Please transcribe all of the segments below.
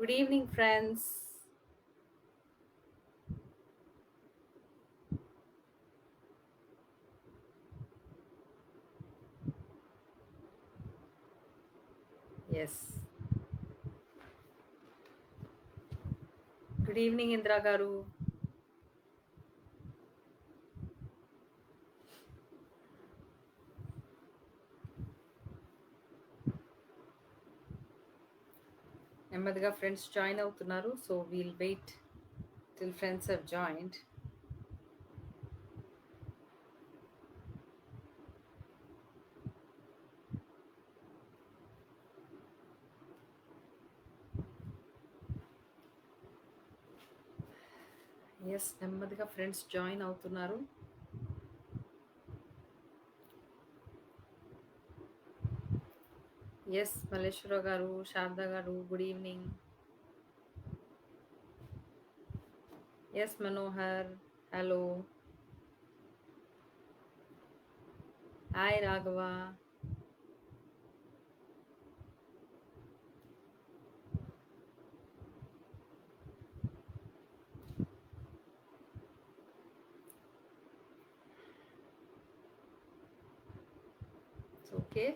Good evening, friends. Yes. Good evening, Indra Garu. నెమ్మదిగా friends join అవుతున్నారు. So we'll wait till friends have joined. Yes, నెమ్మదిగా friends join అవుతున్నారు. Yes, Malleswara garu, Sharada garu, good evening. Yes, Manohar, hello. Hi Raghava. Okay.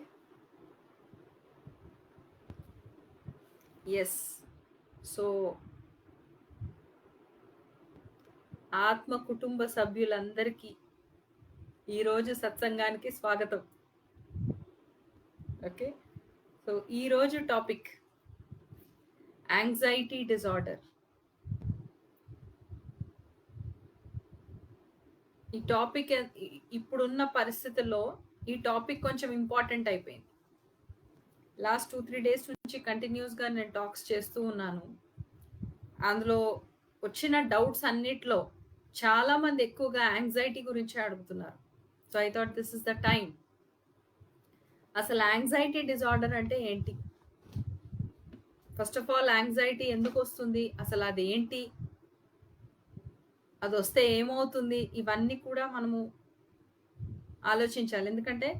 Yes, so ఆత్మ కుటుంబ సభ్యులందరికీ ఈరోజు సత్సంగానికి స్వాగతం. ఓకే, సో ఈరోజు టాపిక్ యాంగ్జైటీ డిజార్డర్. ఈ టాపిక్ ఇప్పుడున్న పరిస్థితుల్లో ఈ టాపిక్ కొంచెం ఇంపార్టెంట్ అయిపోయింది. లాస్ట్ 2-3 డేస్ నుంచి కంటిన్యూస్గా నేను టాక్స్ చేస్తూ ఉన్నాను. అందులో వచ్చిన డౌట్స్ అన్నిట్లో చాలా మంది ఎక్కువగా యాంగ్జైటీ గురించి అడుగుతున్నారు. So I thought this is the time. అసలు యాంగ్జైటీ డిజార్డర్ అంటే ఏంటి? ఫస్ట్ ఆఫ్ ఆల్, యాంగ్జైటీ ఎందుకు వస్తుంది, అసలు అది ఏంటి, అది వస్తే ఏమవుతుంది, ఇవన్నీ కూడా మనము ఆలోచించాలి. ఎందుకంటే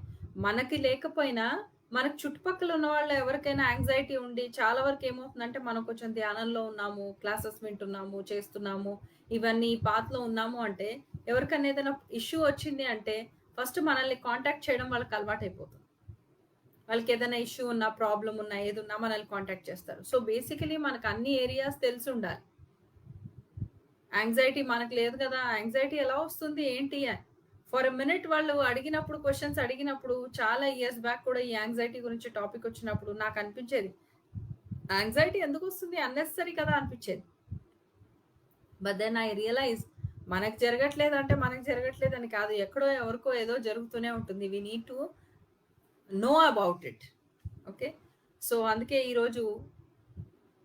మనకి లేకపోయినా మనకు చుట్టుపక్కల ఉన్న వాళ్ళు ఎవరికైనా యాంగ్జైటీ ఉండి చాలా వరకు ఏమవుతుందంటే మనం కొంచెం ధ్యానంలో ఉన్నాము, క్లాసెస్ వింటున్నాము, చేస్తున్నాము, ఇవన్నీ పాత్లో ఉన్నాము అంటే ఎవరికైనా ఏదైనా ఇష్యూ వచ్చింది అంటే ఫస్ట్ మనల్ని కాంటాక్ట్ చేయడం వాళ్ళకి అలవాటు అయిపోతుంది. వాళ్ళకి ఏదైనా ఇష్యూ ఉన్నా, ప్రాబ్లం ఉన్నా, ఏదున్నా మనల్ని కాంటాక్ట్ చేస్తారు. సో బేసికలీ మనకు అన్ని ఏరియాస్ తెలిసి ఉండాలి. యాంగ్జైటీ మనకు లేదు కదా, యాంగ్జైటీ ఎలా వస్తుంది ఏంటి అని ఫర్ ఎ మినిట్ వాళ్ళు అడిగినప్పుడు, క్వశ్చన్స్ అడిగినప్పుడు, చాలా ఇయర్స్ బ్యాక్ కూడా ఈ యాంగ్జైటీ గురించి టాపిక్ వచ్చినప్పుడు నాకు అనిపించేది, యాంగ్జైటీ ఎందుకు వస్తుంది, అన్నెసరీ కదా అనిపించేది. బట్ దెన్ ఐ రియలైజ్ మనకు జరగట్లేదు అంటే మనకు జరగట్లేదు అని కాదు, ఎక్కడో ఎవరికో ఏదో జరుగుతూనే ఉంటుంది. We need to know about it. Okay, so అందుకే ఈరోజు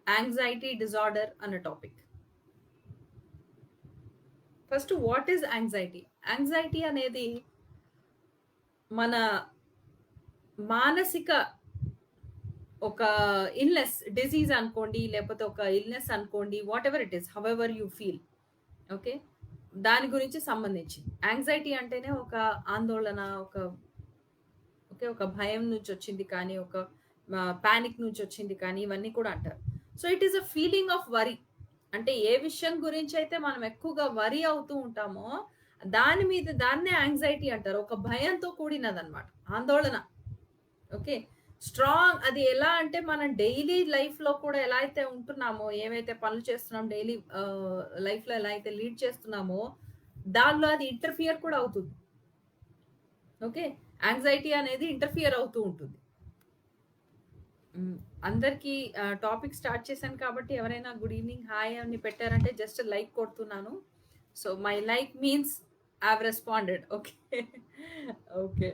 యాంగ్జైటీ డిజార్డర్ అన్న topic. First, what is anxiety? Anxiety అనేది మన మానసిక ఒక ఇల్నెస్, డిజీజ్ అనుకోండి, లేకపోతే ఒక ఇల్నెస్ అనుకోండి, what ever it is, how ever you feel. Okay, దాని గురించి సంబంధించి యాంగ్జైటీ అంటేనే ఒక ఆందోళన, ఒక భయం నుంచి వచ్చింది కానీ, ఒక పానిక్ నుంచి వచ్చింది కానీ, ఇవన్నీ కూడా అంటారు. So it is a feeling of worry. అంటే ఏ విషయం గురించి అయితే మనం ఎక్కువగా వరీ అవుతూ ఉంటామో దాన్నే యాంగ్జైటీ అంటారు. ఒక భయంతో కూడినదన్నమాట, ఆందోళన. Okay, strong. అది ఎలా అంటే మనం డైలీ లైఫ్ లో కూడా ఎలా అయితే ఉంటున్నామో, ఏవైతే పనులు చేస్తున్నాం, డైలీ లైఫ్ లో ఎలా అయితే లీడ్ చేస్తున్నామో దానిలో అది ఇంటర్ఫియర్ కూడా అవుతుంది. ఓకే, యాంగ్జైటీ అనేది ఇంటర్ఫియర్ అవుతూ ఉంటుంది. అందరికీ టాపిక్ స్టార్ట్ చేశాను కాబట్టి ఎవరైనా గుడ్ ఈవినింగ్, హాయ్ అని పెట్టారంటే జస్ట్ లైక్ కొడుతున్నాను. So my like means I have responded. Okay, okay.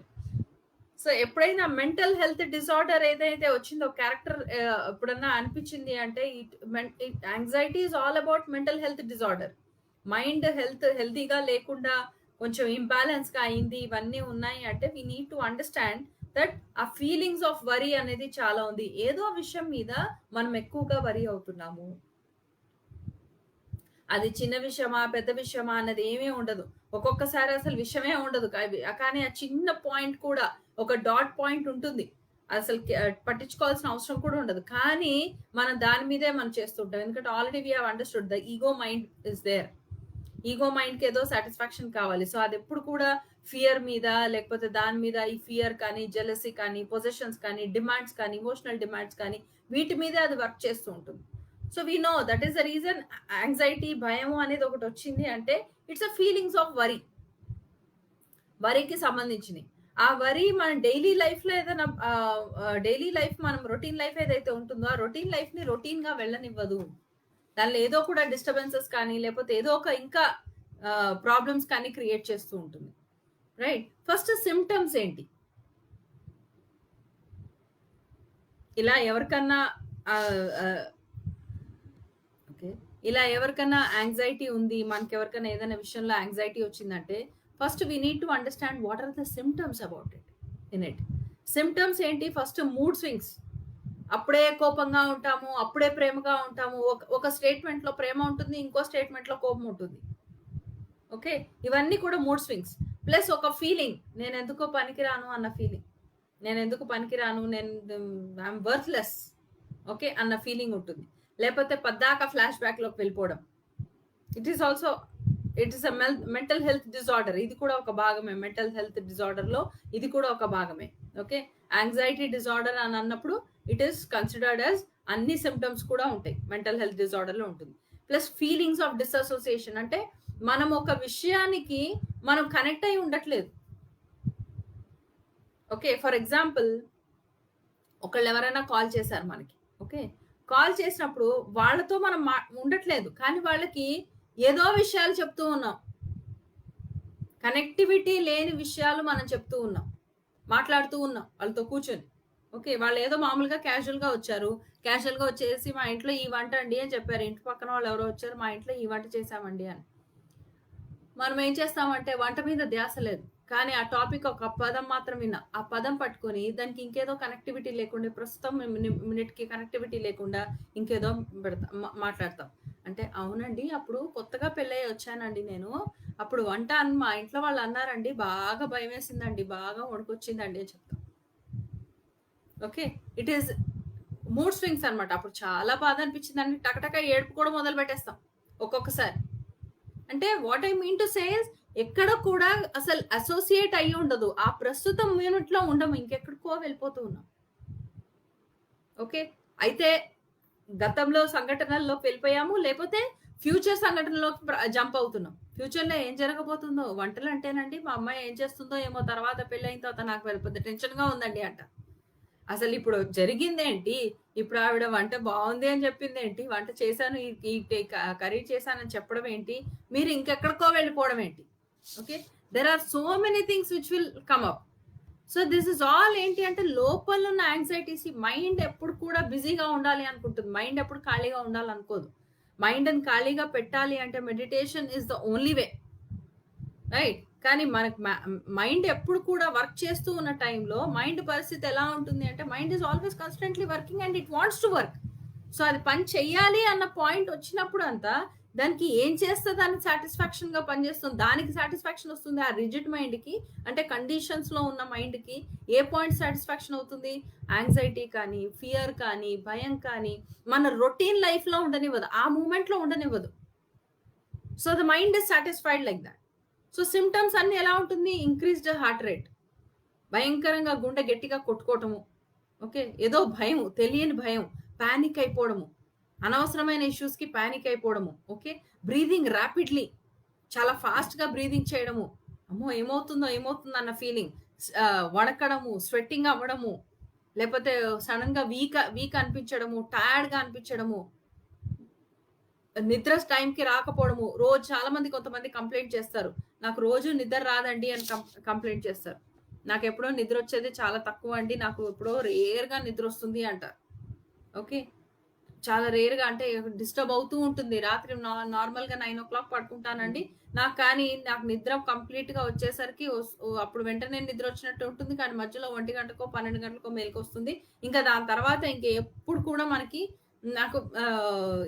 So ఎప్పుడైనా మెంటల్ హెల్త్ డిజార్డర్ ఏదైతే వచ్చిందో, క్యారెక్టర్ ఎప్పుడన్నా అనిపించింది అంటే anxiety is all about mental health disorder. Mind హెల్తీగా లేకుండా కొంచెం ఇంబ్యాలెన్స్ గా అయింది, ఇవన్నీ ఉన్నాయి అంటే we need to understand that ఆ ఫీలింగ్స్ ఆఫ్ వరీ అనేది చాలా ఉంది. ఏదో విషయం మీద మనం ఎక్కువగా వరీ అవుతున్నాము. అది చిన్న విషయమా, పెద్ద విషయమా అన్నది ఏమీ ఉండదు. ఒక్కొక్కసారి అసలు విషయమే ఉండదు, కానీ ఆ చిన్న పాయింట్ కూడా ఒక డాట్ పాయింట్ ఉంటుంది. అసలు పట్టించుకోవాల్సిన అవసరం కూడా ఉండదు. కానీ మనం దాని మీదే మనం చేస్తుంటాం. ఎందుకంటే already we have understood the ego mind is there. Ego మైండ్‌కి ఏదో సాటిస్ఫాక్షన్ కావాలి. సో అదెప్పుడు కూడా ఫియర్ మీద లేకపోతే దాని మీద ఈ ఫియర్ కానీ, జెలసీ కానీ, పొసెషన్స్ కానీ, డిమాండ్స్ కానీ, ఎమోషనల్ డిమాండ్స్ కానీ వీటి మీదే అది వర్క్ చేస్తూ ఉంటుంది. So we know that is the reason anxiety, భయము అనేది ఒకటొచ్చింది అంటే it's a feelings of worry. వరీకి సంబంధించినయి. ఆ వరీ మన డైలీ లైఫ్‌లో ఏదైనా డైలీ లైఫ్ మనం రొటీన్ లైఫ్ ఏదైతే ఉంటుందో, ఆ రొటీన్ లైఫ్‌ని రొటీన్‌గా వెళ్ళనివ్వదు. దానిలో ఏదో కూడా డిస్టర్బెన్సెస్ కానీ, లేపోతే ఏదో ఒక ఇంకా ప్రాబ్లమ్స్ కానీ క్రియేట్ చేస్తూ ఉంటుంది. రైట్? ఫస్ట్ సింప్టమ్స్ ఏంటి? ఇలా ఎవరికన్నా ఆహ్, ఆహ్, ఓకే. ఇలా ఎవరికన్నా యాంగ్జైటీ ఉంది, మనకెవరికైనా ఏదైనా విషయంలో యాంగ్జైటీ వచ్చిందంటే, first we need to understand what are the symptoms about it in it. Symptoms ఏంటి? First mood swings. అప్పుడే కోపంగా ఉంటాము, అప్పుడే ప్రేమగా ఉంటాము. ఒక స్టేట్‌మెంట్‌లో ప్రేమ ఉంటుంది, ఇంకో స్టేట్‌మెంట్‌లో కోపం ఉంటుంది. ఓకే. ఇవన్నీ కూడా మూడ్ స్వింగ్స్. ప్లస్ ఒక ఫీలింగ్ నేనెందుకో పనికిరాను అన్న ఫీలింగ్. నేనెందుకు పనికిరాను, ఐయామ్ వర్త్‌లెస్. ఓకే. అన్న ఫీలింగ్ ఉంటుంది. లేపోతే పద్దాక ఫ్లాష్ బ్యాక్‌లోకి వెళ్ళిపోవడం. It is also it is mental health disorder. ఇది కూడా ఒక భాగమే. మెంటల్ హెల్త్ డిజార్డర్‌లో ఇది కూడా ఒక భాగమే. ఓకే. యాంగ్జైటీ డిజార్డర్ అని అన్నప్పుడు ఇట్ ఈస్ కన్సిడర్డ్ యాస్ అన్ని సింప్టమ్స్ కూడా ఉంటాయి. మెంటల్ హెల్త్ డిజార్డర్‌లో ఉంటుంది. ప్లస్ ఫీలింగ్స్ ఆఫ్ డిసోసియేషన్ అంటే మనం ఒక విషయానికి మనం కనెక్ట్ అయ్యి ఉండట్లేదు. ఓకే. ఫర్ ఎగ్జాంపుల్ ఒకళ్ళు ఎవరైనా కాల్ చేశారు మనకి. ఓకే. కాల్ చేసినప్పుడు వాళ్ళతో మనం ఉండట్లేదు. కానీ వాళ్ళకి ఏదో విషయాలు చెప్తూ ఉన్నాం. కనెక్టివిటీ లేని విషయాలు మనం చెప్తూ ఉన్నాం. మాట్లాడుతూ ఉన్నాం వాళ్ళతో కూర్చొని. ఓకే. వాళ్ళేదో మామూలుగా క్యాజువల్‌గా వచ్చారు. క్యాజువల్‌గా వచ్చేసి మా ఇంట్లో ఈ వంట అండి అని చెప్పారు. ఇంటి పక్కన వాళ్ళు ఎవరో వచ్చారు. మా ఇంట్లో ఈ వంట చేశామండి అని. మనం ఏం చేస్తామంటే వంట మీద ధ్యాస లేదు. కానీ ఆ టాపిక్ ఒక పదం మాత్రం విన్నా. ఆ పదం పట్టుకొని దానికి ఇంకేదో కనెక్టివిటీ లేకుండా ప్రస్తుతం మినిట్‌కి కనెక్టివిటీ లేకుండా ఇంకేదో మాట్లాడతాం. అంటే అవునండి అప్పుడు కొత్తగా పెళ్ళయ్యి వచ్చానండి నేను. అప్పుడు వంట అని మా ఇంట్లో వాళ్ళు అన్నారండి. బాగా భయమేసిందండి. బాగా వణుకొచ్చిందండి అని చెప్తాం. Okay. It is mood swings అన్నమాట. అప్పుడు చాలా బాధ అనిపించిందండి. టకటక ఏడుపు కూడా మొదలుపెట్టేస్తాం ఒక్కొక్కసారి. అంటే what I mean to say is ఎక్కడ కూడా అసలు అసోసియేట్ అయ్యి ఉండదు. ఆ ప్రస్తుతం యూనిట్‌లో ఉండము. ఇంకెక్కడికో వెళ్ళిపోతూ ఉన్నాం. ఓకే. అయితే గతంలో సంఘటనల్లోకి వెళ్ళిపోయాము. లేపోతే ఫ్యూచర్ సంఘటనలోకి జంప్ అవుతున్నాం. ఫ్యూచర్‌లో ఏం జరగబోతుందో వంటలంటేనండి మా అమ్మాయి ఏం చేస్తుందో ఏమో తర్వాత పెళ్లయిన తర్వాత నాకు పెద్ద టెన్షన్‌గా ఉందండి అంట. అసలిప్పుడు జరిగిందేంటి? ఇప్పుడు ఆవిడ వంట బావుంది అని చెప్పిందేంటి? వంట చేశాను ఈ ఈ టే క కర్రీ చేశానని చెప్పడం ఏంటి? మీరు ఇంకెక్కడికో వెళ్ళిపోవడం ఏంటి? Okay. There are so many things which will come up. So this is all ఏంటి అంటే లోపలున్న యాంగ్జైటీస్ మైండ్ ఎప్పుడు కూడా బిజీగా ఉండాలి అనుకుంటుంది. మైండ్ ఎప్పుడు ఖాళీగా ఉండాలనుకోదు. మైండ్‌ని ఖాళీగా పెట్టాలి అంటే meditation is the only way. Right. కానీ మనకు మైండ్ ఎప్పుడు కూడా వర్క్ చేస్తూ ఉన్న టైంలో మైండ్ పరిస్థితి ఎలా ఉంటుంది అంటే mind is always constantly working and it wants to work. So అది పని చెయ్యాలి అన్న పాయింట్ వచ్చినప్పుడు అంతా దానికి ఏం చేస్తే దానికి సాటిస్ఫాక్షన్‌గా పనిచేస్తుంది. దానికి సాటిస్ఫాక్షన్ వస్తుంది. ఆ రిజిడ్ మైండ్‌కి అంటే కండిషన్స్‌లో ఉన్న మైండ్‌కి ఏ పాయింట్ సాటిస్ఫాక్షన్ అవుతుంది? యాంగ్జైటీ కానీ, ఫియర్ కానీ, భయం కానీ మన రొటీన్ లైఫ్‌లో ఉండనివ్వదు. ఆ మూవ్‌మెంట్‌లో ఉండనివ్వదు. So the mind is satisfied like that. So symptoms అన్నీ ఎలా ఉంటుంది? Increased heart rate. భయంకరంగా గుండె గట్టిగా కొట్టుకోవటము. ఓకే. ఏదో భయం, తెలియని భయం, పానిక్ అయిపోవడము. అనవసరమైన ఇష్యూస్‌కి పానిక్ అయిపోవడము. ఓకే. బ్రీతింగ్ ర్యాపిడ్‌లీ చాలా ఫాస్ట్‌గా బ్రీతింగ్ చేయడము. అమ్మో! ఏమవుతుందో, ఏమవుతుందో అన్న ఫీలింగ్. వణకడము, స్వెట్టింగ్ అవ్వడము, లేపోతే సడెన్‌గా వీక్ అనిపించడము, టైర్డ్‌గా అనిపించడము. నిద్ర టైంకి రాకపోవడము. రోజు చాలా మంది కొంతమంది కంప్లెయింట్ చేస్తారు. నాకు రోజు నిద్ర రాదండి అని కంప్లెయింట్ చేస్తారు. నాకెప్పుడో నిద్రొచ్చేది చాలా తక్కువండి. నాకు ఎప్పుడో రేర్‌గా నిద్రొస్తుంది అంటారు. ఓకే. చాలా రేర్‌గా అంటే డిస్టర్బ్ అవుతూ ఉంటుంది. రాత్రి నార్మల్‌గా 9:00 పడుకుంటానండి. నాకు నిద్ర కంప్లీట్‌గా వచ్చేసరికి అప్పుడు వెంటనే నిద్రొచ్చినట్టు ఉంటుంది. కానీ మధ్యలో 1 గంటకో, 12 గంటలకో మెలుకువొస్తుంది. ఇంకా దాని తర్వాత ఎప్పుడు కూడా మనకి నాకు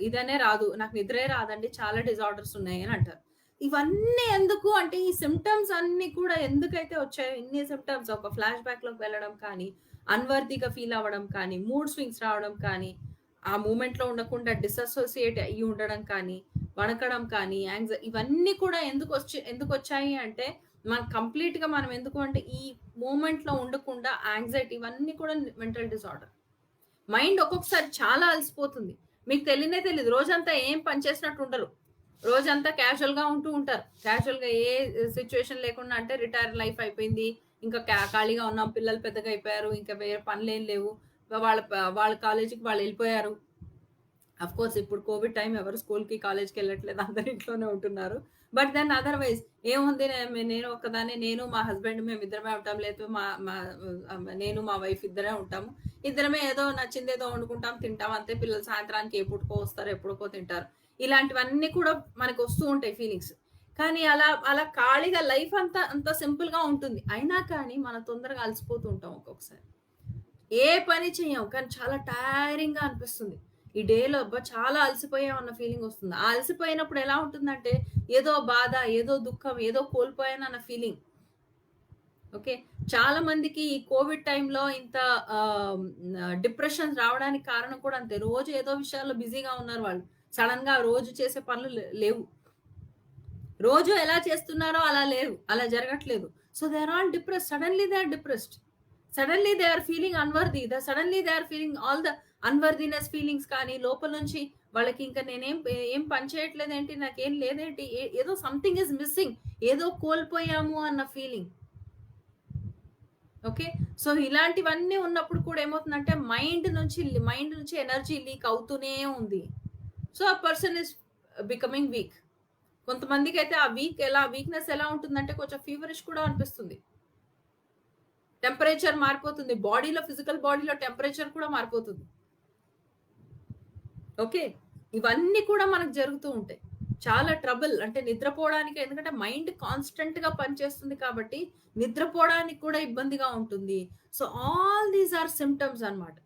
ఇదనే రాదు. నాకు నిద్రే రాదండి. చాలా డిజార్డర్స్ ఉన్నాయి అని అంటారు. ఇవన్నీ ఎందుకు అంటే ఈ సింప్టమ్స్ అన్నీ కూడా ఎందుకైతే వచ్చాయో ఇన్ని సింప్టమ్స్ ఒక ఫ్లాష్ బ్యాక్‌లోకి వెళ్ళడం కానీ, అన్‌వర్తీగా ఫీల్ అవ్వడం కానీ, మూడ్ స్వింగ్స్ రావడం కానీ, ఆ మూమెంట్‌లో ఉండకుండా డిససోసియేట్ అయ్యి ఉండడం కానీ, వణకడం కానీ, ఇవన్నీ కూడా ఎందుకొచ్చాయి అంటే, మనం ఎందుకు అంటే, ఈ మూమెంట్‌లో ఉండకుండా యాంగ్జైటీ ఇవన్నీ కూడా మెంటల్ డిసార్డర్. మైండ్ ఒక్కొక్కసారి చాలా అలసిపోతుంది. మీకు తెలియనే తెలీదు. రోజంతా ఏం పని చేసినట్టు ఉండరు. రోజంతా క్యాజువల్‌గా ఉంటూ ఉంటారు. క్యాజువల్‌గా ఏ సిట్యుయేషన్ లేకుండా అంటే రిటైర్ లైఫ్ అయిపోయింది. ఇంకా ఖాళీగా ఉన్నాం. పిల్లలు పెద్దగా అయిపోయారు. ఇంకా వేరే పనులేం లేవు. వాళ్ళ కాలేజీకి వాళ్ళెళ్ళిపోయారు. అఫ్‌కోర్స్ ఇప్పుడు కోవిడ్ టైమ్ ఎవరు స్కూల్‌కి, కాలేజ్‌కి ఎళ్ళట్లేదు. అందరూ ఇంట్లోనే ఉంటున్నారు. బట్ దెన్ అదర్‌వైజ్ ఏముంది నేను ఒక్కదాన్నే నేను మా హస్బెండ్ మేమిద్దరమే ఉంటాం. లేకపోతే మా మా నేను మా వైఫ్ ఇద్దరే ఉంటాము. ఇద్దరమే ఏదో నచ్చిందేదో వండుకుంటాం, తింటాం అంతే. పిల్లలు సాయంత్రానికి ఏ పూటకో వస్తారు, ఎప్పుడుకో తింటారు. ఇలాంటివన్నీ కూడా మనకొస్తూ ఉంటాయి ఫీలింగ్స్. కానీ అలా అలా ఖాళీగా లైఫ్ అంతా అంత సింపుల్‌గా ఉంటుంది. అయినా కానీ మనం తొందరగా అలసిపోతూ ఉంటాం ఒక్కొక్కసారి. ఏ పని చెయ్యం. కానీ చాలా టైరింగ్‌గా అనిపిస్తుంది. ఈ డేలో అబ్బా! చాలా అలసిపోయాం అన్న ఫీలింగొస్తుంది. ఆ అలసిపోయినప్పుడు ఎలా ఉంటుందంటే, ఏదో బాధ, ఏదో దుఃఖం, ఏదో కోల్పోయానన్న ఫీలింగ్. ఓకే. చాలా మందికి ఈ కోవిడ్ టైమ్‌లో ఇంత డిప్రెషన్స్ రావడానికి కారణం కూడా అంతే. రోజు ఏదో విషయాల్లో బిజీగా ఉన్నారు వాళ్ళు. సడెన్‌గా రోజు చేసే పనులు లేవు. రోజు ఎలా చేస్తున్నారో అలా లేరు. అలా జరగట్లేదు. So, they are all depressed. Suddenly they are depressed. Suddenly they are feeling unworthy. Suddenly they are feeling all the unworthiness feelings కానీ, లోపల నుంచి వాళ్ళకి ఇంక ఏం పని చేయట్లేదేంటి? నాకేం లేదేంటి? ఏదో సంథింగ్ ఈస్ మిస్సింగ్. ఏదో కోల్పోయాము అన్న ఫీలింగ్. ఓకే. సో, ఇలాంటివన్నీ ఉన్నప్పుడు కూడా ఏమవుతుందంటే మైండ్ నుంచి ఎనర్జీ లీక్ అవుతూనే ఉంది. సో, ఆ పర్సన్ ఈస్ బికమింగ్ వీక్. కొంతమందికైతే ఆ వీక్‌నెస్ ఎలా ఉంటుందంటే కొంచెం ఫీవరిష్ కూడా అనిపిస్తుంది. టెంపరేచర్ మారిపోతుంది. ఫిజికల్ బాడీలో టెంపరేచర్ కూడా మారిపోతుంది. ఓకే. ఇవన్నీ కూడా మనకు జరుగుతూ ఉంటాయి. చాలా ట్రబుల్ అంటే నిద్రపోవడానికి ఎందుకంటే మైండ్ కాన్స్టెంట్‌గా పనిచేస్తుంది కాబట్టి నిద్రపోవడానికి కూడా ఇబ్బందిగా ఉంటుంది. So, all these are symptoms అన్నమాట.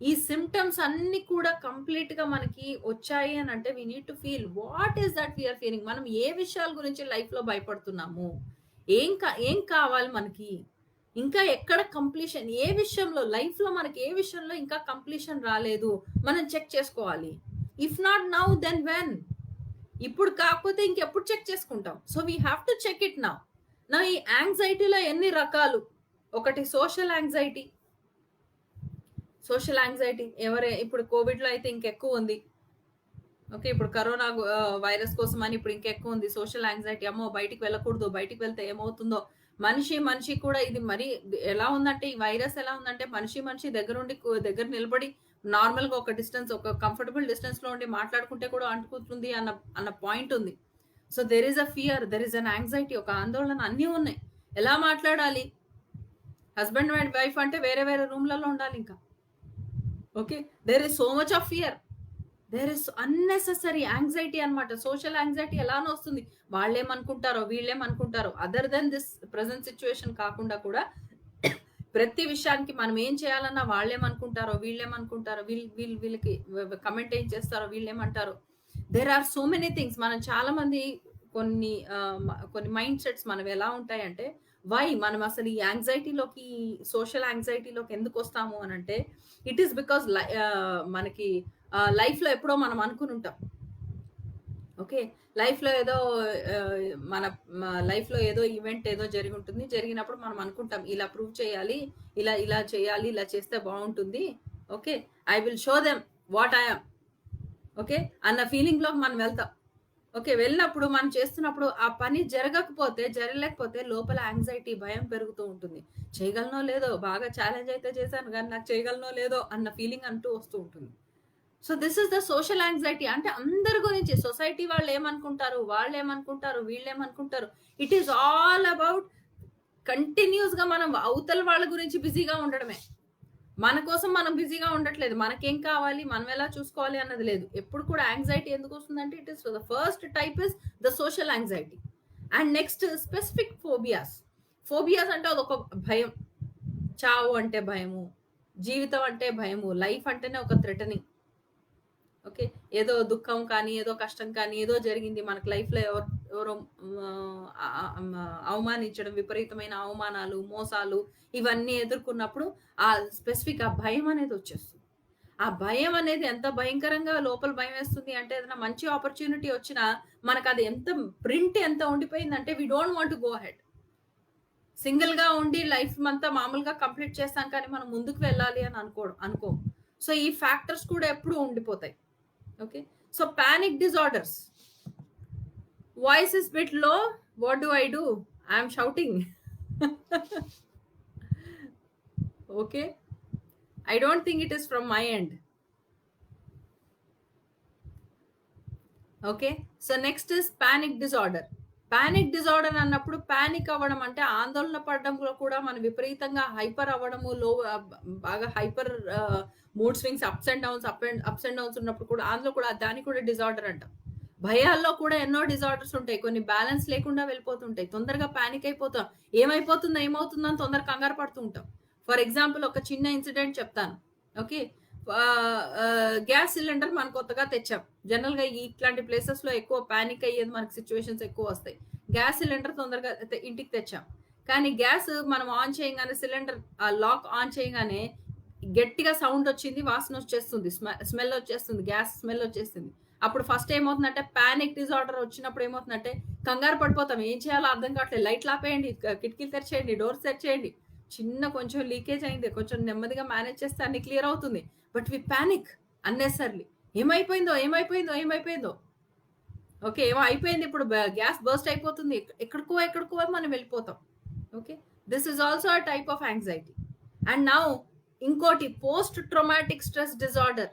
ఈ సింప్టమ్స్ అన్నీ కూడా కంప్లీట్‌గా మనకి వచ్చాయి అనంటే we need to feel what is that we are feeling. మనం ఏ విషయాల గురించి లైఫ్‌లో భయపడుతున్నాము? ఏం కావాలి మనకి? ఇంకా ఎక్కడ కంప్లీషన్ ఏ విషయంలో లైఫ్‌లో మనకి ఏ విషయంలో ఇంకా కంప్లీషన్ రాలేదు. మనం చెక్ చేసుకోవాలి. If not now then when? ఇప్పుడు కాకపోతే ఇంకెప్పుడు చెక్ చేసుకుంటాం. So, we have to check it now. ఈ యాంగ్జైటీలో ఎన్ని రకాలు? ఒకటి సోషల్ యాంగ్జైటీ ఇప్పుడు కోవిడ్‌లో అయితే ఇంకెక్కువుంది. ఓకే. ఇప్పుడు కరోనా వైరస్ కోసమని ఇప్పుడు ఇంకెక్కువుంది. సోషల్ యాంగ్జైటీ అమ్మో! బయటికి వెళ్ళకూడదు. బయటికి వెళ్తే ఏమవుతుందో? మనిషి కూడా ఇది మరీ ఎలా ఉందంటే ఈ వైరస్ ఎలా ఉందంటే మనిషి దగ్గర నిలబడి నార్మల్‌గా ఒక కంఫర్టబుల్ డిస్టెన్స్‌లో ఉండి మాట్లాడుకుంటే కూడా అంటుకుంటుంది అన్న పాయింట్ ఉంది. So, there is a fear, there is an anxiety ఒక ఆందోళన అన్నీ ఉన్నాయి. ఎలా మాట్లాడాలి? హస్బెండ్ అండ్ వైఫ్ అంటే వేరే వేరే రూమ్‌లలో ఉండాలింకా. Okay. There is so much of fear. There is unnecessary anxiety అన్నమాట. సోషల్ యాంగ్జైటీ ఎలానో వస్తుంది. వీళ్ళేమనుకుంటారో other than this present situation కాకుండా కూడా ప్రతి విషయానికి మనం ఏం చేయాలన్నా వీళ్ళేమనుకుంటారో వీళ్ళకి కమెంట్ ఏం చేస్తారో వీళ్ళేమంటారో. There are so many things. మనం చాలా మంది కొన్ని మైండ్ సెట్స్ మనవి ఎలా ఉంటాయంటే మనం అసలు ఈ సోషల్ యాంగ్జైటీలోకి ఎందుకొస్తాము అనంటే ఇట్ ఈస్ బికాజ్ మనకి లైఫ్‌లో ఎప్పుడో మనం అనుకునుంటాం. ఓకే. లైఫ్‌లో ఏదో మన లైఫ్‌లో ఏదో ఈవెంట్ ఏదో జరిగుంటుంది. జరిగినప్పుడు మనం అనుకుంటాం. ఇలా ప్రూవ్ చేయాలి. ఇలా చేయాలి. ఇలా చేస్తే బావుంటుంది. Okay. I will show them what I am. Okay. అన్న ఫీలింగ్‌లోకి మనం వెళ్తాం. ఓకే. వెళ్ళినప్పుడు మనం చేస్తున్నప్పుడు ఆ పని జరగలేకపోతే లోపల యాంగ్జైటీ, భయం పెరుగుతూ ఉంటుంది. చేయగలనో లేదో, బాగా ఛాలెంజ్ అయితే చేశాను గానీ నాకు చేయగలనో లేదో అన్న ఫీలింగ్ అంటూ వస్తూ ఉంటుంది. So, this is the social anxiety. అంటే అందరి గురించి సొసైటీ వీళ్ళేమనుకుంటారు. ఇట్ ఈస్ ఆల్ అబౌట్ కంటిన్యూయస్‌గా మనం అవతల వాళ్ళ గురించి బిజీగా ఉండడమే. మన కోసం మనం బిజీగా ఉండట్లేదు. మనకేం కావాలి? మనం ఎలా చూసుకోవాలి అన్నది లేదు. ఎప్పుడు కూడా యాంగ్జైటీ ఎందుకొస్తుందంటే it is the first type is the social anxiety. And next specific phobias. Phobias అంటే అదొక భయం. చావు అంటే భయము. జీవితం అంటే భయము. లైఫ్ అంటేనే ఒక థ్రెటనింగ్. ఓకే. ఏదో దుఃఖం కానీ, ఏదో కష్టం కానీ, ఏదో జరిగింది మనకు లైఫ్‌లో ఎవరో అవమానించడం, విపరీతమైన అవమానాలు, మోసాలు ఇవన్నీ ఎదుర్కొన్నప్పుడు ఆ భయం అనేది వచ్చేస్తుంది. ఆ భయం అనేది ఎంత భయంకరంగా లోపల భయమేస్తుంది అంటే ఏదైనా మంచి ఆపర్చునిటీ వచ్చినా మనకది ఎంత ఉండిపోయిందంటే we don't want to go ahead. సింగిల్‌గా ఉండి లైఫ్ అంతా మామూలుగా కంప్లీట్ చేస్తాం కానీ మనం ముందుకు వెళ్ళాలి అని అనుకోము. సో, ఈ ఫ్యాక్టర్స్ కూడా ఎప్పుడూ ఉండిపోతాయి. Okay. So, panic disorders. Voice is bit low. What do I do? I am shouting. Okay. I don't think it is from my end. Okay. So next is panic disorder. Panic disorder అన్నప్పుడు panic అవ్వడం అంటే ఆందోళన పడడంలో కూడా మనం విపరీతంగా hyper అవ్వడము, బాగా hyper mood swings, ups and downs ఉన్నప్పుడు కూడా అందులో కూడా దాన్ని కూడా డిజార్డర్ అంటాం. భయాల్లో కూడా ఎన్నో డిజార్డర్స్ ఉంటాయి. కొన్ని బ్యాలెన్స్ లేకుండా వెళ్ళిపోతుంటాయి. తొందరగా పానిక్ అయిపోతాం. ఏమవుతుందో అని తొందరగా కంగారు పడుతూ ఉంటాం. ఫర్ ఎగ్జాంపుల్ ఒక చిన్న ఇన్సిడెంట్ చెప్తాను. ఓకే. గ్యాస్ సిలిండర్ మనం కొత్తగా తెచ్చాం. జనరల్‌గా ఇట్లాంటి ప్లేసెస్‌లో ఎక్కువ పానిక్ అయ్యేది మనకు సిట్యుయేషన్స్ ఎక్కువ వస్తాయి. గ్యాస్ సిలిండర్ తొందరగా ఇంటికి తెచ్చాం. కానీ గ్యాస్ మనం ఆన్ చేయంగానే సిలిండర్ లాక్ ఆన్ చేయంగానే గట్టిగా సౌండ్ వచ్చింది. వాసన వచ్చేస్తుంది. స్మెల్ వచ్చేస్తుంది. గ్యాస్ స్మెల్ వచ్చేస్తుంది. అప్పుడు ఫస్ట్ ఏమవుతుందంటే పానిక్ డిజార్డర్ వచ్చినప్పుడు ఏమవుతుందంటే కంగారు పడిపోతాం. ఏం చేయాలో అర్థం కావట్లేదు. లైట్లు ఆపేయండి, కిటికీలు తెరిచేయండి, డోర్స్ తెరిచేయండి. కొంచెం లీకేజ్ అయింది. కొంచెం నెమ్మదిగా మేనేజ్ చేస్తే అన్ని క్లియర్ అవుతుంది. But we panic unnecessarily. ఏమైపోయిందో. ఓకే. ఏమో అయిపోయింది, ఇప్పుడు గ్యాస్ బర్స్ట్ అయిపోతుంది. ఎక్కడికో మనం వెళ్ళిపోతాం. Okay. This is also a type of anxiety. And now ఇంకోటి post traumatic stress disorder.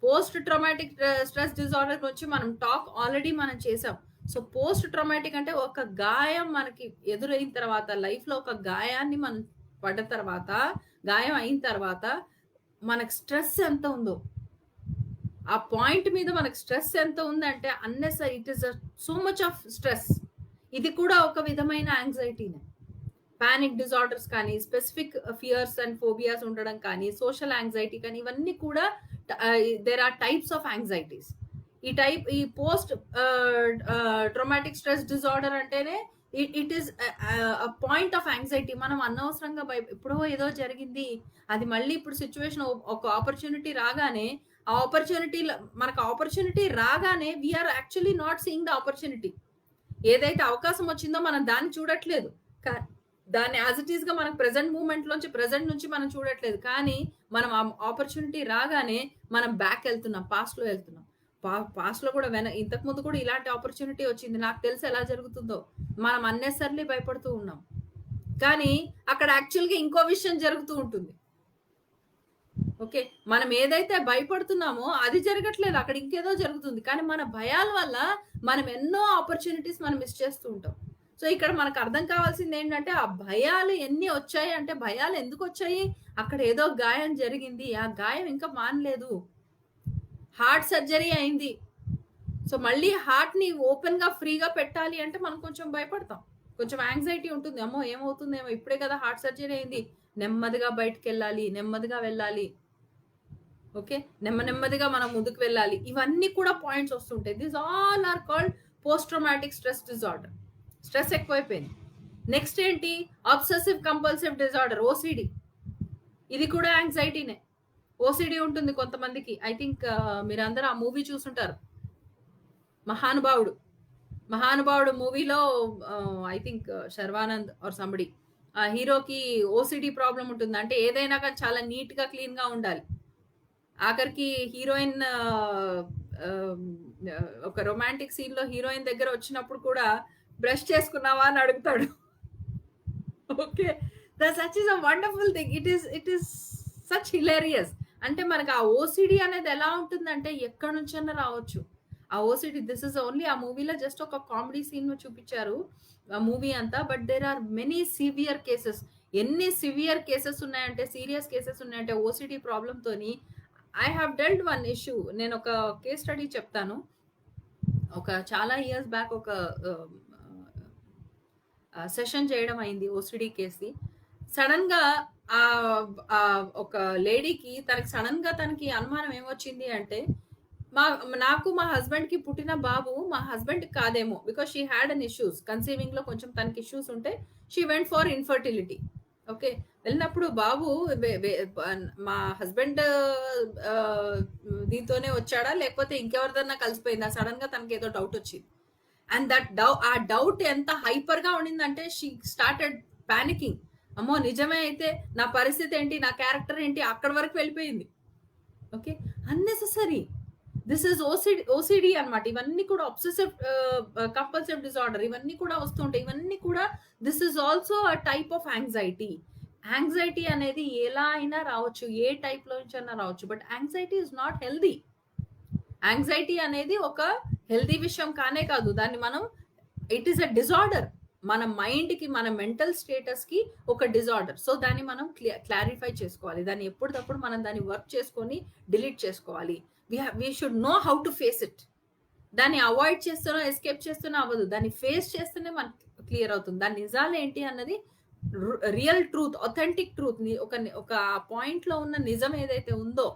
Post traumatic stress disorder గురించి మనం ఆల్రెడీ మనం చేసాం. సో పోస్ట్ ట్రామాటిక్ అంటే ఒక గాయం మనకి ఎదురైన తర్వాత, లైఫ్ లో ఒక గాయాన్ని మనం పడ్డ తర్వాత, గాయం అయిన తర్వాత మనకు స్ట్రెస్ ఎంత ఉందో, ఆ పాయింట్ మీద మనకు స్ట్రెస్ ఎంత ఉందంటే unnecessary it is so much of stress. ఇది కూడా ఒక విధమైన యాంగ్జైటీనే. పానిక్ డిజార్డర్స్ కానీ, స్పెసిఫిక్ ఫియర్స్ అండ్ ఫోబియాస్ ఉండడం కానీ, సోషల్ యాంగ్జైటీ కానీ, ఇవన్నీ కూడా there are types of anxieties. ఈ పోస్ట్ ట్రామాటిక్ స్ట్రెస్ డిజార్డర్ అంటేనే it is point of anxiety. మనం అనవసరంగా ఎప్పుడో ఏదో జరిగింది, అది మళ్ళీ ఇప్పుడు సిచ్యువేషన్ ఒక ఆపర్చునిటీ రాగానే మనకు ఆపర్చునిటీ రాగానే we're actually not seeing the opportunity. ఏదైతే అవకాశం వచ్చిందో మనం దాన్ని చూడట్లేదు, దాన్ని యాజ్ ఇట్ ఈస్ గా మనకు ప్రెసెంట్ నుంచి మనం చూడట్లేదు. కానీ మనం ఆ ఆపర్చునిటీ రాగానే మనం బ్యాక్ వెళ్తున్నాం, పాస్ట్ లో వెళ్తున్నాం. పాస్ట్ లో కూడా ఇంతకు ముందు కూడా ఇలాంటి ఆపర్చునిటీ వచ్చింది, నాకు తెలిసి ఎలా జరుగుతుందో మనం అన్నెసర్లీ భయపడుతూ ఉన్నాం. కానీ అక్కడ యాక్చువల్గా ఇంకో విషయం జరుగుతూ ఉంటుంది. ఓకే. మనం ఏదైతే భయపడుతున్నామో అది జరగట్లేదు, అక్కడ ఇంకేదో జరుగుతుంది. కానీ మన భయాల వల్ల మనం ఎన్నో ఆపర్చునిటీస్ మనం మిస్ చేస్తూ ఉంటాం. సో ఇక్కడ మనకు అర్థం కావాల్సింది ఏంటంటే ఆ భయాలు ఎన్ని వచ్చాయి అంటే, భయాలు ఎందుకు వచ్చాయి? అక్కడ ఏదో గాయం జరిగింది, ఆ గాయం ఇంకా మానలేదు, హార్ట్ సర్జరీ అయింది. సో మళ్ళీ హార్ట్ ని ఓపెన్ గా ఫ్రీగా పెట్టాలి అంటే మనం కొంచెం భయపడతాం, కొంచెం యాంగ్జైటీ ఉంటుంది. అమ్మో ఏమవుతుందేమో, ఇప్పుడే కదా హార్ట్ సర్జరీ అయింది, నెమ్మదిగా బయటకు వెళ్ళాలి, నెమ్మదిగా వెళ్ళాలి. ఓకే. నెమ్మదిగా మనం ముందుకు వెళ్ళాలి. ఇవన్నీ కూడా పాయింట్స్ వస్తుంటాయి. This all are called post traumatic stress disorder. Stress ఎక్కువైపోయింది. నెక్స్ట్ ఏంటి? Obsessive compulsive disorder, OCD. ఇది కూడా యాంగ్జైటీనే. ఓసిడి ఉంటుంది కొంతమందికి. ఐ థింక్ మీరందరూ ఆ మూవీ చూసుంటారు, మహానుభావుడు మూవీలో I think Sharwanand or somebody, ఆ హీరోకి ఓసిడి ప్రాబ్లం ఉంటుంది. అంటే ఏదైనా కానీ చాలా నీట్ గా క్లీన్ గా ఉండాలి. ఆఖరికి హీరోయిన్ ఒక రొమాంటిక్ సీన్ లో హీరోయిన్ దగ్గర వచ్చినప్పుడు కూడా బ్రష్ చేసుకున్నావా అని అడుగుతాడు. Okay. Such is a wonderful thing. It is such hilarious. అంటే మనకు ఆ ఓసిడి అనేది ఎలా ఉంటుందంటే ఎక్కడి నుంచైనా రావచ్చు ఆ ఓసిడి. దిస్ ఇస్ ఓన్లీ ఆ మూవీలో జస్ట్ ఒక కామెడీ సీన్ చూపించారు ఆ మూవీ అంతా. But there are many severe cases. ఎన్ని సివియర్ కేసెస్ ఉన్నాయంటే, సీరియస్ కేసెస్ ఉన్నాయంటే ఓసిడి ప్రాబ్లమ్ తోని. I have dealt one issue. నేను ఒక కేస్ స్టడీ చెప్తాను. ఒక చాలా ఇయర్స్ బ్యాక్ ఒక సెషన్ చేయడం అయింది ఓసిడి కేసు. సడన్ గా ఒక లేడీకి తనకి అనుమానం ఏమొచ్చింది అంటే, మా నాకు మా హస్బెండ్‌కి పుట్టిన బాబు మా హస్బెండ్‌కి కాదేమో. Because she had an issues. కన్సీవింగ్‌లో కొంచెం తనకి ఇష్యూస్ ఉంటే she went for infertility. Okay. వెళ్ళినప్పుడు బాబు వె వె మా హస్బెండ్ దీంతోనే వచ్చాడా? లేకపోతే ఇంకెవరిదన్నా కలిసిపోయిందా? సడెన్‌గా తనకేదో డౌట్ వచ్చింది. అండ్ ఆ డౌట్ ఎంత హైపర్‌గా ఉండిందంటే షీ స్టార్టెడ్ పానికింగ్. అమ్మో! నిజమే అయితే నా పరిస్థితి ఏంటి? నా క్యారెక్టర్ ఏంటి? అక్కడి వరకు వెళ్ళిపోయింది. Okay. Unnecessary. This is OCD అన్నమాట. ఇవన్నీ కూడా అబ్సెసివ్ కంపల్సివ్ డిజార్డర్ ఇవన్నీ కూడా వస్తుంటాయి. ఇవన్నీ కూడా this is also a type of anxiety. Anxiety అనేది ఎలా అయినా రావచ్చు. ఏ టైప్‌లో నుంచైనా రావచ్చు. But anxiety is not healthy. Anxiety అనేది ఒక హెల్తీ విషయం కానే కాదు. దాన్ని మనం ఇట్ ఈస్ అ డిజార్డర్. మన మైండ్‌కి, మన మెంటల్ స్టేటస్‌కి ఒక డిజార్డర్. సో, దాన్ని మనం క్లారిఫై చేసుకోవాలి. దాన్ని ఎప్పటికప్పుడు మనం దాన్ని వర్క్ చేసుకొని డిలీట్ చేసుకోవాలి. We should know how to face it. దాన్ని అవాయిడ్ చేస్తేనో, ఎస్కేప్ చేస్తేనో అవ్వదు. దాన్ని ఫేస్ చేస్తేనే మనకి క్లియర్ అవుతుంది. దాని నిజాలేంటి అన్నది రియల్ ట్రూత్, అథెంటిక్ ట్రూత్ ఒక ఒక పాయింట్‌లో ఉన్న నిజం ఏదైతే ఉందో,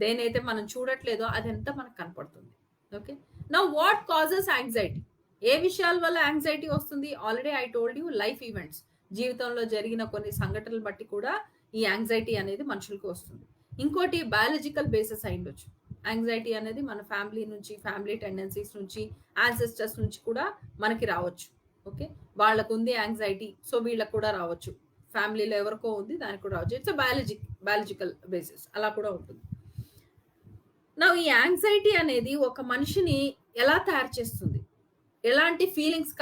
దేనైతే మనం చూడట్లేదో అదంతా మనకు కనపడుతుంది. Okay. Now what causes anxiety? ఏ విషయాల వల్ల యాంగ్జైటీ వస్తుంది? Already I told you life events. జీవితంలో జరిగిన కొన్ని సంఘటనలు బట్టి కూడా ఈ యాంగ్జైటీ అనేది మనుషులకు వస్తుంది. ఇంకోటి బయాలజికల్ బేసిస్ అయ్యుండొచ్చు. యాంగ్జైటీ అనేది మన ఫ్యామిలీ నుంచి, ఫ్యామిలీ టెండెన్సీస్ నుంచి, యాన్సెస్టర్స్ నుంచి కూడా మనకి రావచ్చు. ఓకే. వాళ్ళకుంది యాంగ్జైటీ. సో, వీళ్ళకి కూడా రావచ్చు. ఫ్యామిలీలో ఎవరికో ఉంది దానికి కూడా రావచ్చు. ఇట్స్ బయాలజికల్ బేసిస్ అలా కూడా ఉంటుంది. ఈ యాంగ్జైటీ అనేది ఒక మనిషిని ఎలా తయారు చేస్తుంది? ఎలాంటి ఫీలింగ్స్